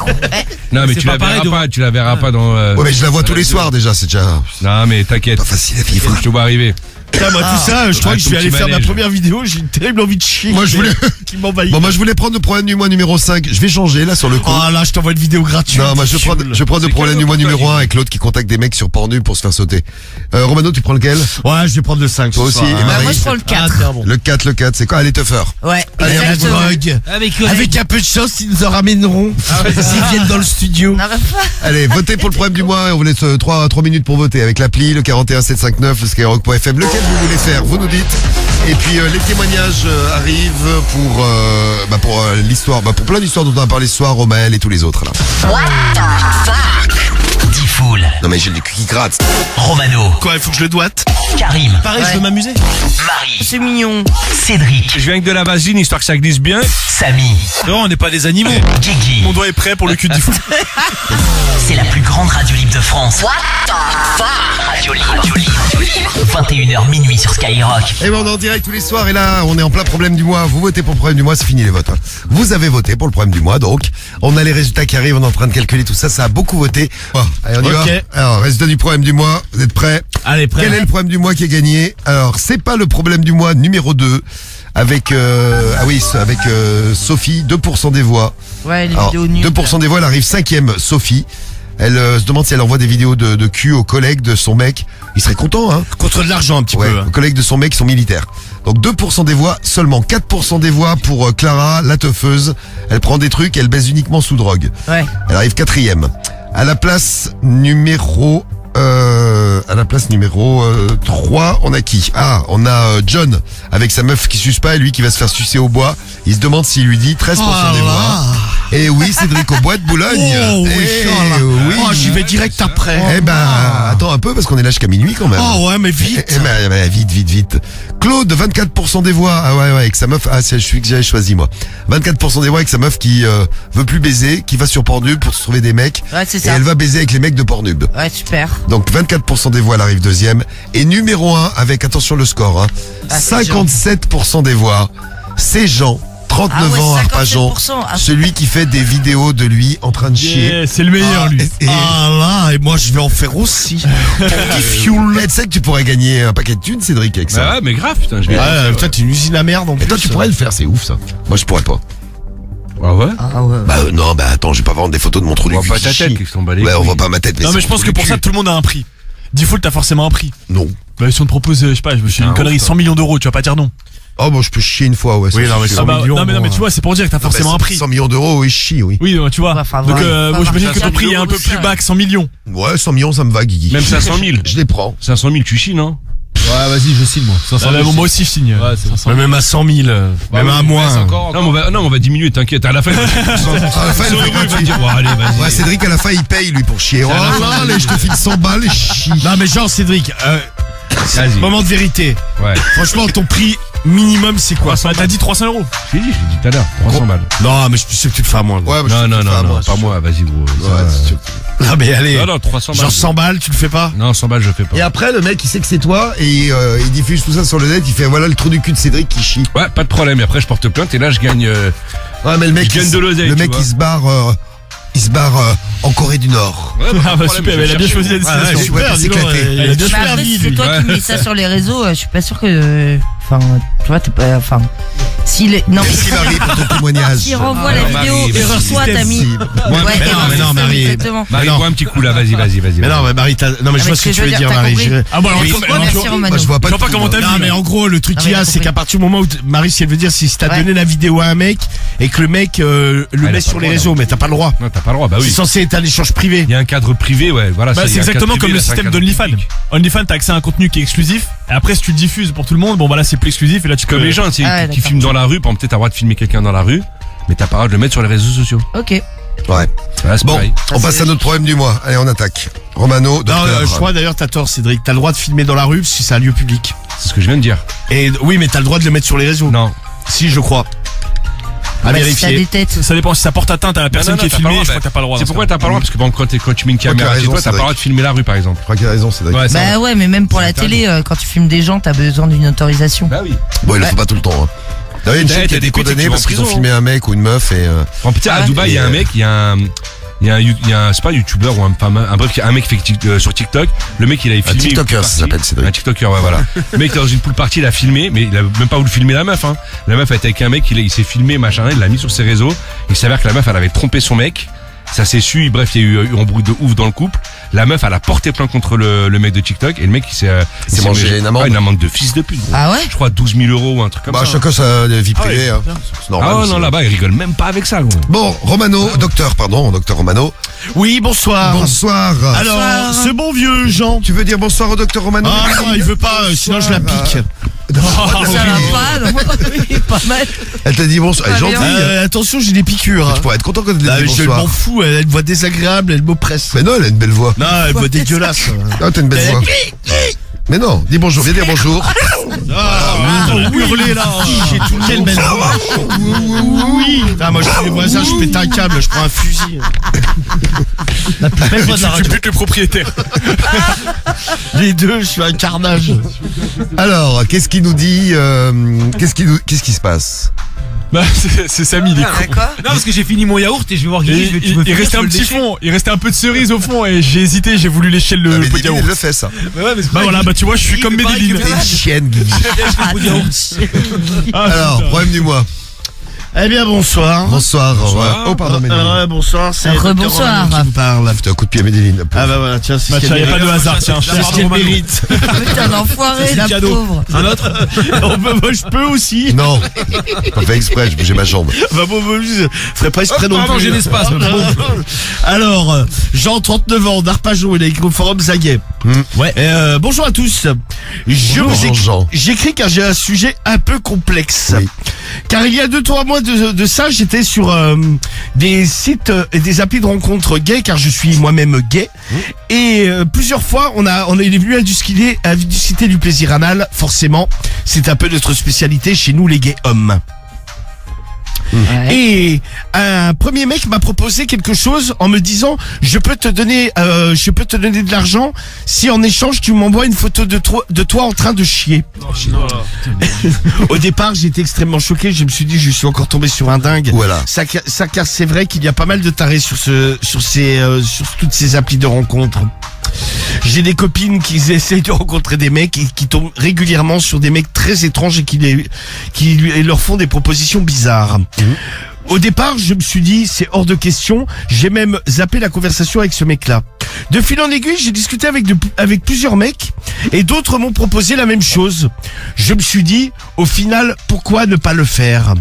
Non, mais C'est tu la pas pareil verras de- pas, tu la verras pas dans. Ouais, mais je la vois tous les soirs déjà, c'est déjà Non, mais t'inquiète. pas facile à Il vivre. faut que je te vois arriver. Putain, moi, tout ça, je crois Ah, que je ton vais aller petit faire ma manège. première vidéo. J'ai une terrible envie de chier. Moi, je voulais- Qui m'envahit. Bon, moi, je voulais prendre le problème du mois numéro 5. Je vais changer là sur le coup. Oh là, je t'envoie une vidéo gratuite. Non, moi, je prends le problème du mois numéro 1 avec l'autre qui contacte des mecs sur Pornhub pour se faire sauter. Romano, tu prends lequel? Ouais, je vais prendre le 5. Toi aussi, et Bah, Marie? moi, je prends le 4. Le 4, c'est quoi? Allez, teufeur. Ouais, Allez, la exactement. drogue. Avec un peu de chance, ils nous en ramèneront. S'ils viennent dans le studio. Non, mais pas. Allez, votez pour le problème du mois et on vous laisse 3 minutes pour voter avec l'appli, le 41 759, le skyrock.fm, lequel vous voulez faire, vous nous dites. Et puis les témoignages arrivent pour l'histoire, pour plein d'histoires dont on a parlé ce soir, Romaël et tous les autres là. Diffoul, Non mais j'ai du cul qui gratte. Romano, Quoi, il faut que je le doite? Karim, Pareil, je veux m'amuser. Marie, C'est mignon. Cédric, Je viens avec de la vasine, histoire que ça glisse bien. Samy, Non, on n'est pas des animaux. Guigui. Mon doigt est prêt pour le cul du fou. C'est la plus grande radio libre de France. Radio libre. 21h minuit sur Skyrock. Et ben on est en direct tous les soirs et là on est en plein problème du mois. Vous votez pour le problème du mois, c'est fini les votes. Hein. Vous avez voté pour le problème du mois donc on a les résultats qui arrivent, on est en train de calculer tout ça, ça a beaucoup voté. Bon, allez, on y y va. Ok. Alors, résultat du problème du mois. Vous êtes prêts? Allez, prêt. Quel est le problème du mois qui est gagné? Alors, c'est pas le problème du mois numéro 2 avec Sophie, 2% des voix. Ouais, les Alors, vidéos nulles. 2% des voix, elle arrive 5e, Sophie. Elle se demande si elle envoie des vidéos de cul aux collègues de son mec. Il serait content, hein? Contre de l'argent un petit Ouais, peu. hein. aux collègues de son mec qui sont militaires. Donc 2% des voix, seulement 4% des voix pour Clara, la teufeuse. Elle prend des trucs, elle baise uniquement sous drogue. Ouais. Elle arrive 4e. À la place numéro 3, on a qui? Ah, on a John avec sa meuf qui suce pas et lui qui va se faire sucer au bois. Il se demande s'il lui dit 13% des voix. Et oui, Cédric, au bois de Boulogne. Oh oui, Eh oui. Oh, j'y vais direct après. Eh ben, attends un peu parce qu'on est là jusqu'à minuit quand même. Oh ouais, mais vite. Eh ben, vite. Claude, 24% des voix. Ah ouais, avec sa meuf. Ah, c'est celui que j'avais choisi, moi. 24% des voix avec sa meuf qui veut plus baiser, qui va sur Pornhub pour se trouver des mecs. Ouais, c'est Et ça. elle va baiser avec les mecs de Pornhub. Ouais, super. Donc 24% des voix, elle arrive 2e. Et numéro 1, avec, attention le score, hein, Ah, c'est 57% des voix. C'est Jean, 39 ans, Arpajon. 57%. Ah, Celui qui fait des vidéos de lui en train de chier. Yeah, c'est le meilleur, lui. Et, Ah là, et moi je vais en faire aussi. Petit fuel. tu sais que tu pourrais gagner un paquet de thunes, Cédric, avec ça. Bah ouais, mais grave, putain, je vais. Ouais, toi t'es une usine à merde en plus. Et toi, tu pourrais le faire, c'est ouf ça. Moi, je pourrais pas. Ah ouais? Ah ouais. Bah non, bah attends, je vais pas vendre des photos de mon trou On du voit cul pas qui ta chie. tête, qui s'en bat les Ouais, on couilles. voit pas ma tête, mais Non, c'est mais je mon pense trou que du pour ça, cul. tout le monde a un prix. Default, t'as forcément un prix. Non. Bah, si on te propose, je sais pas, je fais une un connerie, ouf, ça. 100 millions d'euros, tu vas pas dire non. Oh, bon, je peux chier une fois, ouais. Oui, ça, non, mais c'est ça sûr. va. millions, non, mais bon, tu vois, c'est pour dire que t'as forcément Bah, un prix. 100 millions d'euros, oui, je chie, oui. Oui, tu vois. Ouais, enfin, Donc, voilà. moi, j'imagine Faut que ton avoir prix est un peu ça. plus bas que 100 millions. Ouais, 100 millions, ça me va, Guigui. Même 500 000. Je les prends. 500 000, tu chies, non? Ouais, vas-y, je signe, moi. 500 Ah, bah, 000, bon, moi aussi, je signe. Ouais, c'est 500. Mais même à 100 000, même à moins. Encore. Non, mais on va diminuer, t'inquiète. À la fin, À la fin, il il fait va gratuit. dire, bon, allez, vas-y. Ouais, Cédric, à la fin, il paye, lui, pour chier. Oh à la là fin, là, allez, je te file 100 balles et chie. Non mais genre Cédric, Vas-y. moment de vérité. Ouais. Franchement, ton prix minimum c'est quoi? Bah, t'as dit 300 euros. J'ai dit tout à l'heure. 300 balles. Non, mais je suis sûr que tu le fais à moins. Ouais, Non, non, non, non, pas moi, vas-y, gros. Ouais, c'est sûr. Non mais allez. Non, non, 300 balles. Genre 100 balles, tu le fais pas? Non, 100 balles, je fais pas. Et après, le mec, il sait que c'est toi et il diffuse tout ça sur le net. Il fait voilà le trou du cul de Cédric qui chie. Ouais, pas de problème. Et après, je porte plainte et là, je gagne. Ouais, mais le mec, Je gagne de l'oseille, le tu mec, vois. il se barre en Corée du Nord. Ouais, Ah, bah, super, mais elle a bien choisi la Ouais, destination. ouais, c'est dis donc, éclaté. il a bien Mais choisi la après, vie, si c'est lui. toi qui mets ça sur les réseaux, je suis pas sûr que. Enfin, tu vois, t'es pas. Enfin. S'il est. Non, Merci Marie pour ton témoignage. s'il renvoie non, la vidéo Marie, et merci, toi, t'as mis. Si. mais Ouais, non, erreur mais non, système, Marie. exactement. Marie, Non. bois un petit coup là, vas-y. Mais non, mais Marie, non mais je Ah, vois mais ce que ce tu que veux je veux dire, dire, t'as Marie. compris. Ah, bon, alors, Oui, comme- ouais, alors, merci, tu vois, Romano. Moi, je vois pas. Je vois pas comment t'as vu. Non mais là. en gros le truc Ah, qu'il y mais a j'ai c'est qu'à compris. partir du moment où Marie, si elle veut dire si t'as Ouais. donné la vidéo à un mec et que le mec le elle a met pas sur le les droit, réseaux, mais t'as pas le droit. Non, t'as pas le droit, bah C'est oui. censé être un échange privé. Il y a un cadre privé, ouais, voilà. Bah, ça, il y c'est a un exactement cadre comme privé, le là, c'est un système cadre d'OnlyFans. public. OnlyFans, t'as accès à un contenu qui est exclusif. Et après, si tu le diffuses pour tout le monde, bon, bah là, c'est plus exclusif. Et là, tu Comme peux. les gens, tu sais, Ah ouais, qui d'accord. filment dans la rue, par exemple, t'as le droit de filmer quelqu'un dans la rue, mais t'as pas le droit de le mettre sur les réseaux sociaux. Ok. Ouais. Voilà, c'est Bon, pareil. on passe à notre problème du mois. Allez, on attaque. Romano, Non, docteur. je crois d'ailleurs t'as tort Cédric, t'as le droit de filmer dans la rue parce que c'est un lieu public. C'est ce que je viens de dire. Et oui mais t'as le droit de le mettre sur les réseaux. Non. Si je crois. À Bah, si t'as vérifier. des têtes. Ça dépend si ça porte atteinte à la personne Non, non, qui est t'as pas filmée. le Je droit, crois que t'as pas le droit. C'est dans ce pourquoi cas-là. t'as pas le droit, parce que par exemple, quand tu mets une Crois caméra qu'il a chez toi, raison, t'as pas le droit de filmer la rue, par exemple. Je crois qu'il a raison, Cédric. Ouais, ça. Bah ouais, mais même pour la C'est télé, quand tu filmes des gens, t'as besoin d'une autorisation. Bah oui. Bon, il le Ouais. faut pas tout le temps. Hein. D'ailleurs, il y a une T'as chaîne qui a des été petits qui condamnée vont parce en qu'ils ont prison, filmé un mec ou une meuf et. En putain, à Ouais. Dubaï, il y a un mec, il y a un, c'est pas un youtubeur ou un bref, un mec fait sur TikTok. Le mec, il avait filmé. TikToker, une pool ça party. s'appelle, Cédric. Un TikToker, ouais, voilà. Le mec, dans une pool party, il a filmé, mais il a même pas voulu filmer la meuf, hein. La meuf a été avec un mec, il s'est filmé, machin, il l'a mis sur ses réseaux. Il s'avère que la meuf, elle avait trompé son mec. Ça s'est su, bref, il y a eu un bruit de ouf dans le couple. La meuf, elle a porté plainte contre le mec de TikTok et le mec, il s'est mangé une amende. une amende de fils de pute, gros. Ah ouais? Je crois 12 000 euros ou un truc comme Bah, ça. chacun sa vie privée. Hein. C'est normal. Ah ouais, aussi. non, là-bas, ils rigolent même pas avec ça, gros. Bon, Romano, docteur Romano. Oui, bonsoir. Bonsoir. Alors, Bonsoir. ce bon vieux Jean. Tu veux dire bonsoir au docteur Romano? Ah non, il veut pas, sinon je la pique. Non, Ça va pas, non? Oui, pas mal. Elle t'a dit bonsoir. Elle est Pas bien. gentille. Attention, j'ai des piqûres. Tu pourrais être content quand elle Ah, te dit je m'en bonsoir. fous, elle a une voix désagréable, elle m'oppresse. Mais non, elle a une belle voix. Non, elle voix dégueulasse. Ah, t'as une belle voix. Mais non, dis bonjour, viens dire bonjour. Attends, hurler là. J'ai tout quelle belle voix. Oui. Ah, moi je suis les voisins, je pète un câble, je prends un fusil. La plus belle voix de la Tu radio. butes le propriétaire. Les deux, je suis un carnage. Alors, qu'est-ce qu'il nous dit Qu'est-ce qui se passe? Bah, c'est Samy, il est con. D'accord. Non, parce que j'ai fini mon yaourt et je vais voir Guigui. Et il restait un petit fond, il restait un peu de cerise au fond et j'ai hésité, j'ai voulu lécher Ah, le mais pot de Dylan, yaourt. il le fait ça. Ouais, mais c'est Bah voilà, bah tu vois, je suis comme Medellin. T'es une chienne, Guigui. Ah, Alors, putain. problème du mois. Eh bien, bonsoir. Bonsoir. Oh, pardon, Medellin. Bonsoir, c'est Rebonsoir. Dr. Romain qui vous parle. Foutais un coup de pied à Medellin. Ah bah voilà, tiens, c'est Bah ce tiens, qu'elle y a pas de mérite. hasard, tiens, C'est ce qu'elle mérite. Putain, l'enfoiré, C'est la cadeau. pauvre. Un autre Moi, je peux aussi. Non, pas fait exprès, j'ai ma jambe. Bah bon, je ferais pas exprès non pardon, plus. j'ai l'espace. Alors, Jean, 39 ans, d'Arpajon, il a écrit au forum Zaguet. Ouais. Bonjour à tous. Bonjour, Jean. J'écris car j'ai un sujet un peu complexe. Oui. Car il y a 2-3 mois de ça, j'étais sur des sites et des applis de rencontres gays, car je suis moi-même gay. Et plusieurs fois, on est venu à discuter du plaisir anal. Forcément, c'est un peu notre spécialité chez nous, les gays hommes. Ouais. Et un premier mec m'a proposé quelque chose en me disant je peux te donner de l'argent si en échange tu m'envoies une photo de toi en train de chier. Au départ, j'étais extrêmement choqué, je me suis dit je suis encore tombé sur un dingue. Voilà. Ça car c'est vrai qu'il y a pas mal de tarés sur toutes ces applis de rencontres. J'ai des copines qui essayent de rencontrer des mecs et qui tombent régulièrement sur des mecs très étranges et qui leur font des propositions bizarres. Au départ, je me suis dit, c'est hors de question. J'ai même zappé la conversation avec ce mec-là. De fil en aiguille, j'ai discuté avec plusieurs mecs et d'autres m'ont proposé la même chose. Je me suis dit, au final, pourquoi ne pas le faire ?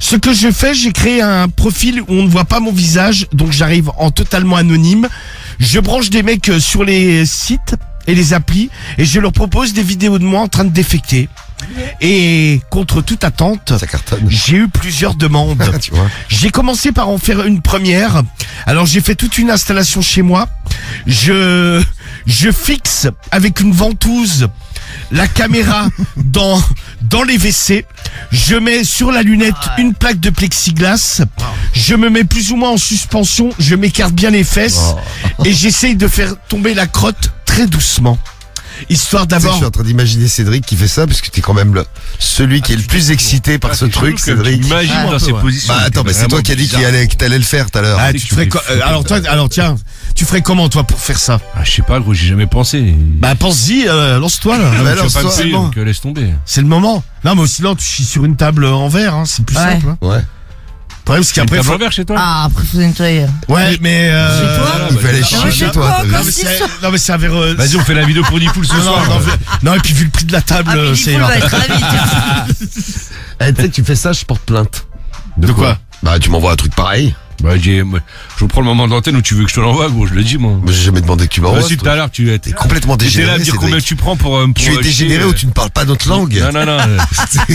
Ce que je fais, j'ai créé un profil où on ne voit pas mon visage, donc j'arrive en totalement anonyme. Je branche des mecs sur les sites et les applis et je leur propose des vidéos de moi en train de défecter. Et contre toute attente, Ça cartonne. j'ai eu plusieurs demandes. Tu vois. J'ai commencé par en faire une première. Alors j'ai fait toute une installation chez moi. Je fixe avec une ventouse la caméra dans les WC. Je mets sur la lunette une plaque de plexiglas. Je me mets plus ou moins en suspension. Je m'écarte bien les fesses et j'essaye de faire tomber la crotte très doucement. Histoire Tu sais, je d'avoir... suis en train d'imaginer Cédric qui fait ça parce que t'es quand même celui qui est le plus excité par ce truc, Cédric. Imagine dans ces positions. Bah attends, mais c'est toi qui as dit que t'allais le faire tout à l'heure. Ah, tu ferais alors tiens, tu ferais comment toi pour faire ça? Ah, je sais pas, gros, j'ai jamais pensé. Bah pense-y, lance-toi là. bah, Tu vas pas lance-toi, me c'est payer, bon. donc laisse tomber. C'est le moment. Non mais sinon tu chies sur une table en verre, hein, c'est plus Ouais. simple. Hein. Ouais. Le problème c'est qu'après Après, faut... l'envers chez toi. Ah, après, faut nettoyer. Ouais mais Chez toi Il fallait Ah, chier mais chez c'est toi. quoi, t'as vu encore mais si c'est ça- non mais c'est un verre. Vas-y, on fait la vidéo pour Nipoul ce non, soir. non, et puis vu le prix de la table, Ah, mais c'est Nipoul va être ravi. Eh, tu sais, tu fais ça, je porte plainte. De quoi? Bah tu m'envoies un truc pareil. Bah, je prends le moment de l'antenne où tu veux que je te l'envoie, gros, je le dis, moi. Moi j'ai jamais demandé que tu m'envoies. Vas-y, tout à l'heure, tu es T'es complètement T'étais là dégénéré, à me dire combien Cédric. tu prends pour Tu es dégénéré ou tu ne parles pas notre langue. Non, non, non.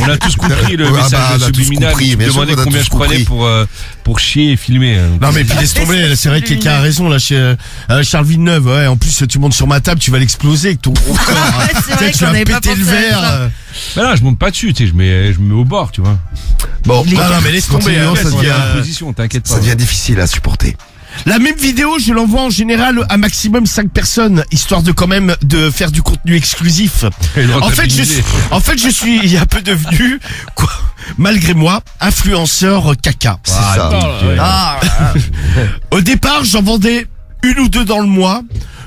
On a tous compris le Ah bah, message on a tous subliminal. compris, Tu bien me sûr demandais qu'on a combien tous je prenais compris. pour chier et filmer. Non mais puis laisse tomber, c'est vrai que quelqu'un a raison là chez Charles Villeneuve, ouais, en plus tu montes sur ma table, tu vas l'exploser avec ton gros corps. Hein. Ouais, c'est vrai Tu qu'on vas avait pas péter le pensé à verre. ça. Bah là, je monte pas dessus, tu sais, je me mets au bord, tu vois. Bon, Les Non, non, mais laisse tomber, continuons, hein, ça vas-y, devient, Position, t'inquiète pas. ça devient difficile à supporter. La même vidéo, je l'envoie en général à maximum 5 personnes, histoire de quand même de faire du contenu exclusif. En fait, je suis un peu devenu, quoi, malgré moi, influenceur caca. C'est ça. Ah, Au départ, j'en vendais une ou deux dans le mois.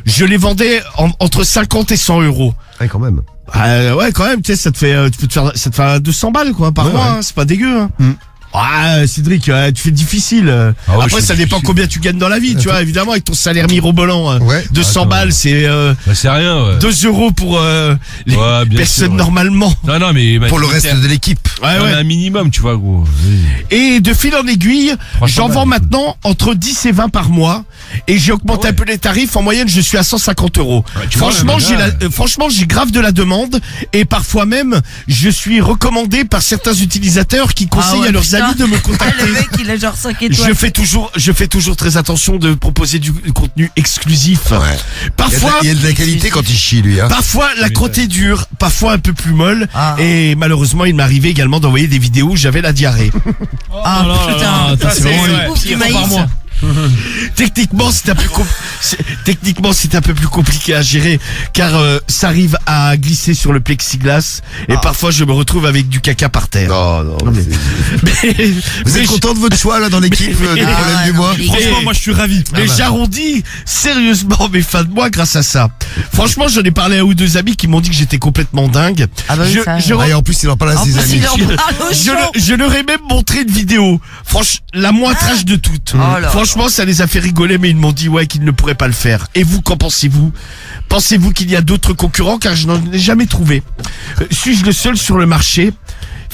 Je les vendais entre 50 et 100 euros. Ouais, quand même. Ouais, quand même, tu sais, ça te fait 200 balles, quoi, par Ouais, mois, ouais. hein, c'est pas dégueu, hein. Ah, Cédric, tu fais difficile. Ah ouais, Après, je ça fais dépend difficile. combien tu gagnes dans la vie, tu vois, évidemment, avec ton salaire mirobolant, Ouais. 200 Attends. balles, c'est Bah, c'est rien, ouais. 2 euros pour les Ouais, bien personnes sûr, ouais. normalement. Non, non, mais. Pour le reste de l'équipe. Ouais, On ouais. a un minimum, tu vois, gros. Et de fil en aiguille, 300 j'en vends balles. maintenant entre 10 et 20 par mois. Et j'ai augmenté un peu les tarifs. En moyenne, je suis à 150 euros. tu vois, Franchement, là, franchement, j'ai grave de la demande. Et parfois même, je suis recommandé par certains utilisateurs qui conseillent ouais, à leurs putain. amis de me Ah, contacter. le mec, il a genre 5 étoiles. Je fais toujours très attention de proposer du contenu exclusif. Ouais. Parfois, Il y a de la qualité quand il chie, lui, hein. parfois la crotte est dure, parfois un peu plus molle. Ah. Et malheureusement, il m'arrivait également d'envoyer des vidéos où j'avais la diarrhée. Ah, putain. ça, c'est C'est vraiment bouffe du pire maïs. par mois. Techniquement, c'est un peu plus compliqué à gérer car ça arrive à glisser sur le plexiglas et parfois je me retrouve avec du caca par terre. Non. Mais Vous êtes content de votre choix là dans l'équipe des problèmes du mois? Franchement, moi je suis ravi. Mais j'arrondis sérieusement mes fins de mois grâce à ça. Franchement, j'en ai parlé à un ou deux amis qui m'ont dit que j'étais complètement dingue. Ah bah oui, ça, Ah, et en plus, il en parle à En ses plus, amis. il en parle au chaud. Je leur ai même montré une vidéo. La moins trash de toutes. Oh là Franchement, ça les a fait rigoler, mais ils m'ont dit qu'ils ne pourraient pas le faire. Et vous, qu'en pensez-vous? Pensez-vous qu'il y a d'autres concurrents? Car je n'en ai jamais trouvé. Suis-je le seul sur le marché?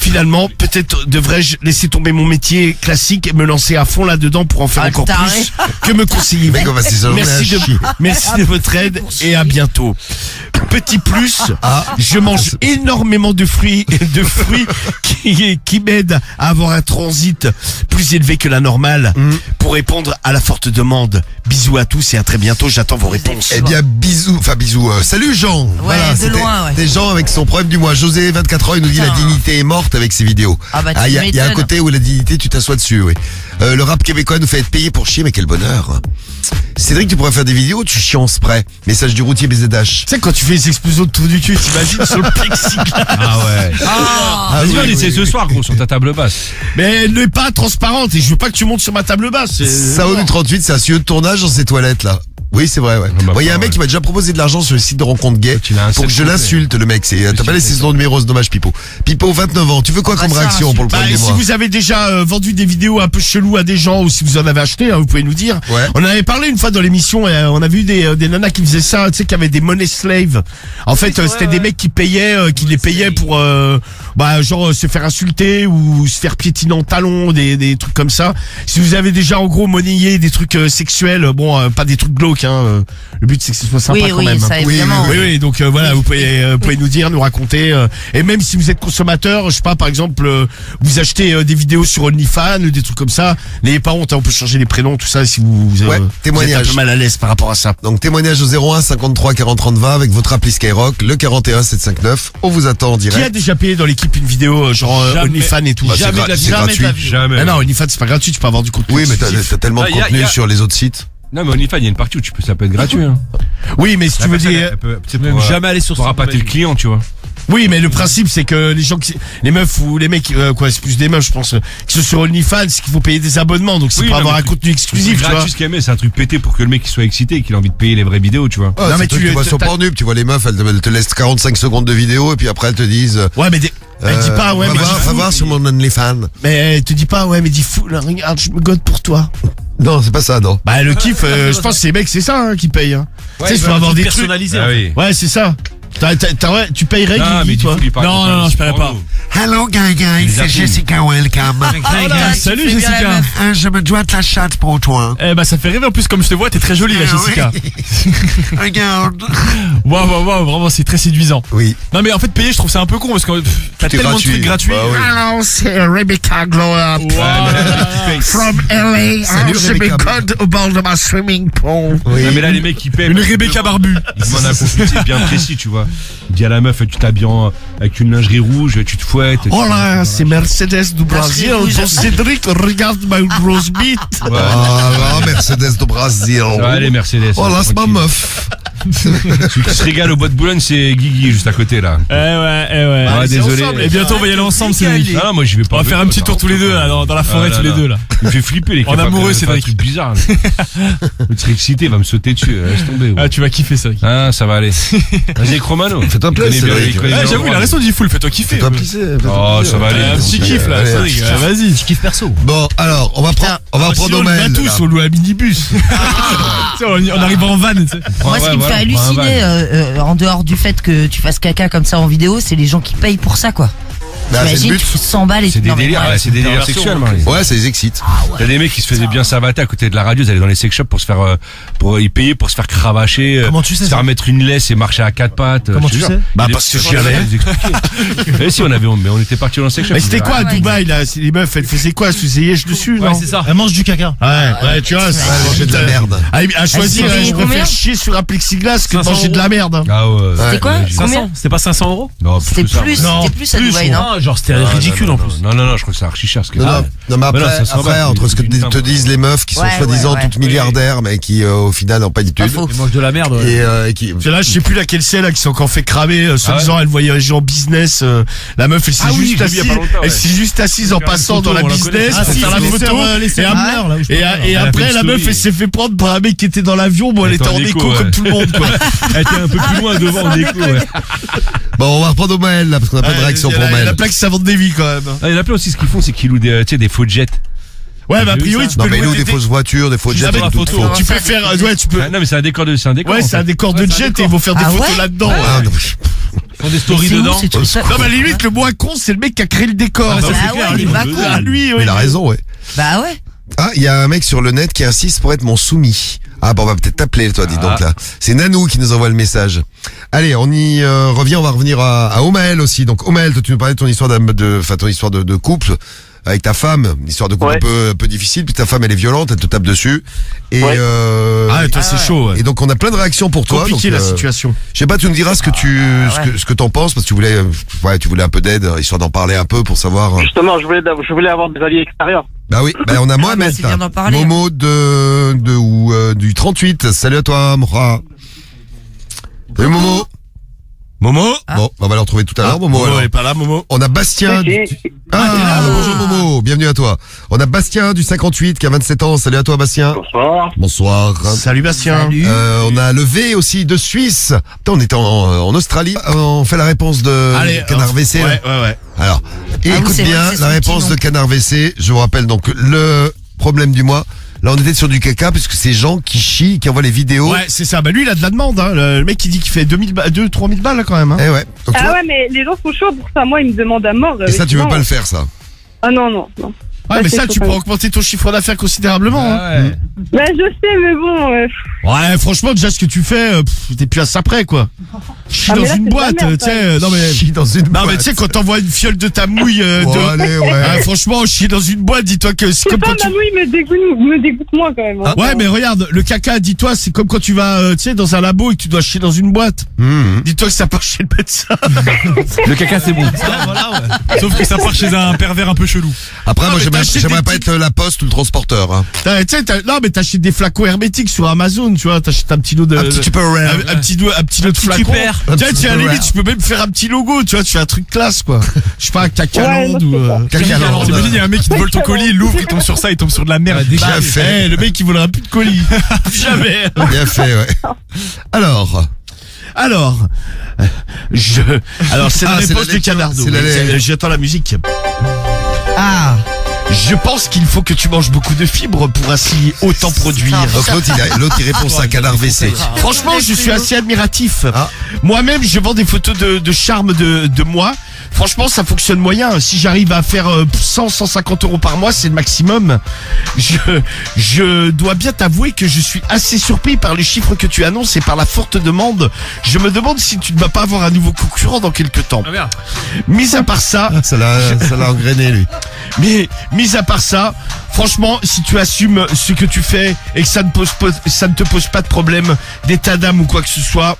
Finalement, peut-être devrais-je laisser tomber mon métier classique et me lancer à fond là-dedans pour en faire encore taré. plus. Que me conseillez-vous? Mec, on va se journée à chier. Merci de votre aide et à bientôt. Petit plus, je mange énormément de fruits qui m'aident à avoir un transit plus élevé que la normale pour répondre à la forte demande. Bisous à tous et à très bientôt. J'attends vos réponses. Eh bien, bisous. Salut Jean. de c'était loin, ouais. des gens avec son problème du mois. José, 24 ans, il nous dit la dignité est morte avec ses vidéos. Ah bah, tu il y a un m'étonnes. côté où la dignité, tu t'assois dessus, oui. Le rap québécois nous fait être payé pour chier, mais quel bonheur. Cédric, tu pourrais faire des vidéos, tu chies en spray. Message du routier BZH. Tu sais, quand tu fais les explosions de tour du cul, t'imagines sur le plexiglas. Ah ouais. Ah, Vas-y, on essaie ce soir, gros, sur ta table basse. Mais elle n'est pas transparente et je veux pas que tu montes sur ma table basse. Sao du 38, c'est un studio de tournage dans ses toilettes, là. Oui, c'est vrai, ouais. bah, Bon, il y a un ouais. mec qui m'a déjà proposé de l'argent sur le site de rencontre gay Tu l'as pour que je insulté. l'insulte, le mec. T'as pas laissé son numéro, c'est dommage, Pipo. Pipo, 29 ans. Tu veux quoi Ah, comme ça, réaction pour le Bah, problème du si mois? vous avez déjà vendu des vidéos un peu cheloues à des gens ou si vous en avez acheté, vous pouvez nous dire. Ouais. On en avait parlé une fois dans l'émission et on a vu des nanas qui faisaient ça, tu sais, qui avaient des money slaves. En fait, c'était des mecs qui payaient, qui les payaient pour, genre se faire insulter ou se faire piétiner en talons, des trucs comme ça. Si vous avez déjà en gros monnayé des trucs sexuels, pas des trucs glauques, le but c'est que ce soit sympa oui, quand même. ça évidemment. Oui, donc voilà, vous pouvez nous dire, nous raconter, et même si vous êtes consommateur, je sais pas, par exemple, vous achetez des vidéos sur OnlyFans, des trucs comme ça, n'ayez pas honte, on peut changer les prénoms, tout ça, si vous vous êtes témoignage. un peu mal à l'aise par rapport à ça. Donc témoignage au 01 53 40 30 20 avec votre appli Skyrock, le 41 759. On vous attend en Qui a direct. déjà payé dans l'équipe une vidéo genre Jamais. OnlyFans et tout? Bah, c'est Jamais de la vie, c'est jamais gratuit. de la vie. Jamais. Ah non, OnlyFans c'est pas gratuit, tu peux avoir du contenu. Oui, mais exclusif. t'as tellement de Ah, y a- contenu y a- sur les autres sites. Non, mais OnlyFans, il y a une partie où ça peut être gratuit, hein. Oui, mais si tu veux dire, Même jamais aller sur pour ce appâter le client, tu vois. oui, mais le principe c'est que les meufs ou les mecs, c'est plus des meufs, je pense, qui sont sur OnlyFans, c'est qu'il faut payer des abonnements, donc c'est Oui, pour non, avoir mais un contenu exclusif, tu vois. gratuit, ce qu'il aimait, c'est un truc pété pour que le mec il soit excité et qu'il a envie de payer les vraies vidéos, tu vois. Ah, Non, c'est mais le truc tu- que tu vois sur t'as- Pornhub, tu vois les meufs, elles te laissent 45 secondes de vidéo et puis après elles te disent Ouais, mais elle dit pas, ouais, va mais voir, dis va fou. voir sur mon OnlyFans. Mais elle te dit pas, ouais, mais dis fou, là, regarde, je me gode pour toi. Non, c'est pas ça, non. Bah, le kiff, je pense que c'est les mecs, c'est ça, qui payent, tu sais, il faut avoir des trucs. personnalisé. Ah oui. Ouais, c'est ça. Ouais, tu payerais, Non, mais Guigui, tu toi. faut lui parler. Non, non, je paierai pas. Hello, guys, Les c'est applis. Jessica Welcome. Salut tu fais bien la Jessica. meuf. Je me dois de la chatte pour toi. Eh bah ça fait rêver en plus comme je te vois, t'es très jolie là Jessica. Regarde. Waouh, vraiment c'est très séduisant. Oui. Non mais en fait payer je trouve ça un peu con parce que t'as Tout est tellement de trucs gratuits. Bah oui. Hello, c'est Rebecca Glow Up. Ouais. From LA. Salut, Je me Rebecca. code au bord de ma swimming pool. Oui. Non, mais là, les mecs qui paient. Une Rebecca barbue. Ils demandent un contenu bien précis, tu vois. Il dit à la meuf, tu t'habilles avec une lingerie rouge, tu te fouettes. Oh là, c'est Mercedes du Brésil. rouge. Ton Cédric, regarde ma grosse bite. Ouais. Oh là, Mercedes do Brasil. Ça va aller, Mercedes. Oh là, c'est ma tranquille. meuf. Celui qui se régale au bois de Boulogne, c'est Guigui, juste à côté, là. Ouais. Ah, désolé. Et bientôt on va y aller ensemble Cédric. Ah non, moi, j'y vais pas. On va faire un petit tour tous les deux là, dans la forêt tous les deux là. Il me fait flipper, les En capables amoureux, de faire Cédric. un truc bizarre. Le truc excité, il va me sauter dessus. Laisse tomber. Ah tu vas kiffer Cédric. Ah, ça va aller. Vas-y, Chromano. Fais-toi plaisir, Cédric. Ah, j'avoue il a raison dit full, fais-toi kiffer. Fais-toi plaisir. Oh, ça va aller. Un petit kiff là, Allez, Cédric, vas-y. Kiff perso. Bon, alors, on va prendre Sinon, nos on y va mails. tous, là. on loue un minibus. Tu sais, on arrive en van, tu sais. Moi, ce qui me fait halluciner, en dehors du fait que tu fasses caca comme ça en vidéo, c'est les gens qui payent pour ça, quoi. Bah, c'est le T'imagines, but. tu fais 100 balles et C'est des non, mais délires, ouais. ouais, c'est des délires sexuels, Marie. Ouais, ça les excite. T'as des mecs qui se faisaient bien savater à côté de la radio, ils allaient dans les sex shops pour se faire, ils payaient pour se faire cravacher, Comment tu sais se ça faire mettre une laisse et marcher à quatre pattes. Comment je te tu jure. sais Bah, Des- parce que des- j'y allais. des expliqués. Eh si, on était partis dans le sex shop. Mais c'était quoi à Ouais, Dubaï, là? C'est les meufs, elles faisaient quoi? Elles se faisaient yèche dessus, non? Ouais, c'est ça. Elle mange du caca. Ouais, tu vois, manger de la merde. À choisir, Elles se je payaient préfère combien chier sur un plexiglas que de 500 manger de la merde. Ah ouais. C'était quoi? Ouais, Combien? C'était pas 500 euros? Non, C'était que ça. plus, Non, c'était plus à plus, Dubaï, ouais. non? genre c'était ridicule en plus. Non, je crois que c'est archi cher ce que Non, ça. non, mais Bah non, après, ça se voit, entre ce que putain. te disent les meufs qui sont Ouais, soi-disant ouais. toutes milliardaires, mais qui au final n'ont pas du tout. Pas faux. Ils mangent de la merde. Ouais. Et qui. Parce que là, je sais plus laquelle c'est là qui s'est encore fait cramer, soi-disant elle voyageait en business. La meuf, elle s'est Ah oui, juste j'ai vu il y a assise, pas longtemps, ouais. elle s'est juste assise en Faire une passant photo, dans la on la business connaît. pour Ah, faire la les photo. sœurs, les sœurs Hammer, là, où je Et, parle, et Elle a après, fait une la meuf, story. elle s'est fait prendre par un mec qui était dans l'avion. Bon, elle était en écho ouais. comme tout le monde, quoi. Elle était un peu plus loin devant en écho, ouais. Bon, on va reprendre au Maël là parce qu'on n'a pas de réaction pour La Maël. plaque savante des vies, quand même. Ah, il y en a plein aussi, ce qu'ils font, c'est qu'ils louent des, tu sais, des faux jets. Ouais, mais a vu priori, ça tu Non peux mais nous louer des fausses voitures, des faux jets, Ah, mais des la toutes photo, faux. tu peux faire, ouais, tu peux. Ah, non, mais c'est un décor c'est un décor. Ouais, en c'est un fait. décor de jet et ils vont faire des Ah photos ouais là-dedans. Ah, non, Ils font des stories C'est où, dedans. ces trucs-là Non, mais à la limite, le moins con, c'est le mec qui a créé le décor. Ah, bah, Ça, c'est Ah clair, ouais, il est lui, pas il con. Ah, lui, mais il a raison, ouais. Bah ouais. Ah, il y a un mec sur le net qui insiste pour être mon soumis. Ah, bon, on va peut-être t'appeler, toi, dis donc, là. C'est Nanou qui nous envoie le message. Allez, on y revient, on va revenir à Omaël aussi. Donc, Omaël, toi, tu nous parlais de ton histoire ton histoire de couple avec ta femme, une histoire de couple un peu difficile, puis ta femme, elle est violente, elle te tape dessus. Et, Ah, toi, c'est chaud, ouais. et donc, on a plein de réactions pour toi. Compliqué donc, la situation. Je sais pas, tu nous diras ce que ce que t'en penses, parce que tu voulais un peu d'aide, histoire d'en parler un peu pour savoir. Justement, je voulais avoir des alliés extérieurs. Bah oui, bah on a Mohamed, c'est bien d'en parler, Momo du 38. Salut à toi, Moura. Salut Momo. Momo? Bon, on va le retrouver tout à l'heure, Momo. Momo alors. est pas là, Momo. On a Bastien. Ok. Ah, bonjour Momo, bienvenue à toi. On a Bastien du 58 qui a 27 ans. Salut à toi, Bastien. Bonsoir. Bonsoir. Salut, Bastien. On a le V aussi de Suisse. Putain, on était en Australie. On fait la réponse de Canard WC. Ouais, ouais. Alors, oui, écoute c'est bien vrai que c'est la son réponse petit de nom. Canard WC. Je vous rappelle donc le problème du mois. Là, on était sur du caca puisque c'est gens qui chient, qui envoient les vidéos. Ouais, c'est ça. Bah, lui, il a de la demande, hein. Le mec, il dit qu'il fait 3000 balles, quand même, hein. Eh ouais. Donc, tu Ah vois, ouais, mais les gens sont chauds pour ça. Moi, ils me demandent à mort. et ça, tu veux sinon- pas le faire, ça. Ah non, non, non. Ouais, mais c'est ça, chaud, tu quand peux même. augmenter ton chiffre d'affaires considérablement, hein. Bah, je sais, mais bon. Ouais, franchement, déjà, ce que tu fais, t'es plus à ça près, quoi. Chie Ah, dans mais là, une c'est de la boîte, merde, tu sais, non mais... Chie dans une Non, mais boîte. tu sais, quand t'envoies une fiole de ta mouille, Bon, allez, ouais. Ah, franchement, chier dans une boîte, dis-toi que c'est C'est comme pas quand tu... ma nouille me dégoûte moins quand même. hein. Ouais, mais regarde, le caca, dis-toi, c'est comme quand tu vas, tu sais, dans un labo et que tu dois chier dans une boîte. Mmh. Dis-toi que ça part chez le médecin. Le caca, c'est bon. Sauf que ça part chez un pervers un peu chelou. Après, Non, moi, mais j'aimerais t'achètes j'aimerais des pas être la poste ou le transporteur. Hein. Tu sais, non, mais t'achètes des flacons hermétiques sur Amazon, tu vois, t'achètes un petit lot de... Un petit Tupperware. un petit lot de flacons. Tupper. Un Tiens, petit tu à la Tupperware. limite, tu peux même faire un petit logo, tu vois, tu fais un truc classe, quoi. Je sais pas, un Ouais, cacaland non, ou... Cacaland. T'imagines, il y a un mec qui te vole ton colis, il l'ouvre, il tombe sur ça, il tombe sur de la merde. Bien fait. Le mec, il volera plus de colis. Plus jamais. Bien fait, ouais. Alors, Alors, c'est la Ah, c'est réponse la de lecture, Canardo. c'est la lecture. J'attends la musique. Ah. Je pense qu'il faut que tu manges beaucoup de fibres pour ainsi autant produire. donc l'autre il répond ça à Canard WC. Franchement, je suis assez admiratif. Ah. Moi-même, je vends des photos de charme de moi. Franchement, ça fonctionne moyen. Si j'arrive à faire 100-150 euros par mois, c'est le maximum. Je dois bien t'avouer que je suis assez surpris par les chiffres que tu annonces et par la forte demande. Je me demande si tu ne vas pas avoir un nouveau concurrent dans quelques temps. Ah merde. Mis à part ça, Ça l'a engrainé, lui. mais mis à part ça, franchement, si tu assumes ce que tu fais et que ça ne te pose pas de problème d'état d'âme ou quoi que ce soit,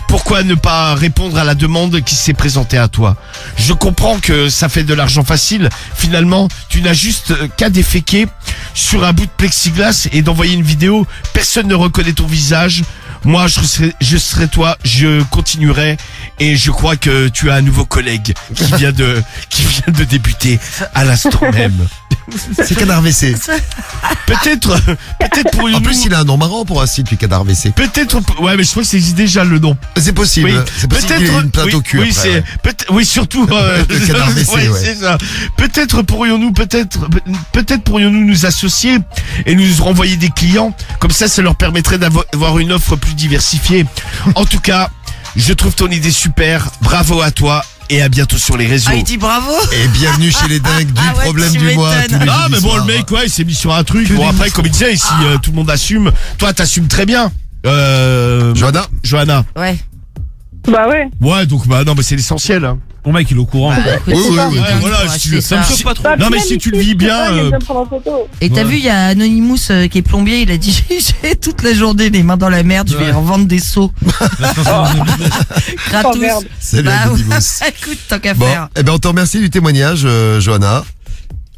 pourquoi ne pas répondre à la demande qui s'est présentée à toi? Je comprends que ça fait de l'argent facile. Finalement, tu n'as juste qu'à déféquer sur un bout de plexiglas et d'envoyer une vidéo. Personne ne reconnaît ton visage. Moi, je serai toi, je continuerai et je crois que tu as un nouveau collègue qui vient de débuter à l'instant même. C'est Canard WC. Peut-être En pourrions-nous... plus, il a un nom marrant pour un site, lui, Canard WC. Peut-être, ouais, mais je crois que ça existe déjà le nom. C'est possible. Oui, C'est possible qu'il ait une plainte oui, au cul oui, après. c'est, ouais. oui, surtout, Le Canard WC, ouais. c'est ça. Peut-être pourrions-nous nous associer et nous renvoyer des clients. Comme ça leur permettrait d'avoir une offre plus diversifiée. En tout cas, je trouve ton idée super. Bravo à toi. Et à bientôt sur les réseaux. Ah, il dit bravo. Et bienvenue chez les dingues du Ah ouais, problème tu du mois. m'étonnes. tous les Ah, mais jeudis bon, soirs. le mec, ouais, il s'est mis sur un truc. Bon, après, comme il disait, si tout le monde assume, toi, t'assumes très bien. Johanna, Johanna. Ouais. Bah ouais. Ouais, donc, bah, non, mais c'est l'essentiel, hein. Ton mec, il est au courant. Bah, écoute, Oui, c'est oui, pas oui, bien oui, voilà, pour si tu acheter veux, ça me ça. choque pas trop. Bah, Non, mais même si tu le ici, vis je sais bien, pas, il aime prendre en photo. Et t'as vu, il y a Anonymous qui est plombier, il a dit j'ai toute la journée les mains dans la merde, je vais revendre des seaux. Gratos. Oh, merde. Salut Bah, Anonymous. écoute, tant qu'à Bon, faire. eh ben on te remercie du témoignage, Johanna.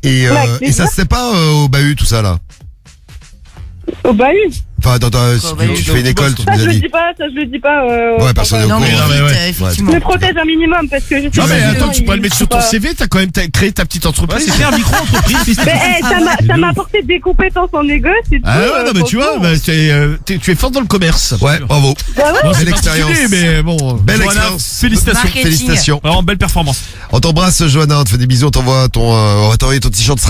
Et, Ouais, avec et ça plaisir. se fait pas au bahut tout ça là. Au bahut. Enfin, si bahut, tu fais une école, tu Ça, nous je as le dit. dis pas, Ouais, personne n'est au Non, mais courant. ouais, vite, ouais. effectivement. Je me protège un minimum parce que je sais Non, mais que attends, les tu gens, pourrais le ils mettre sur sont ton pas- CV, t'as quand même créé ta petite entreprise. C'est faire micro-entreprise. Mais ça m'a apporté des compétences en négoce et tout. Ah ouais, non, mais tu vois, franchement. bah, tu es fort dans le commerce. Ouais, bravo. Bah ouais. Bon, c'est Belle expérience. particulier, mais bon. Belle Johanna, expérience. félicitations. Marketing. Félicitations. Vraiment belle performance. On t'embrasse, Johanna, on te fait des bisous, on t'envoie on va t'envoyer ton t-shirt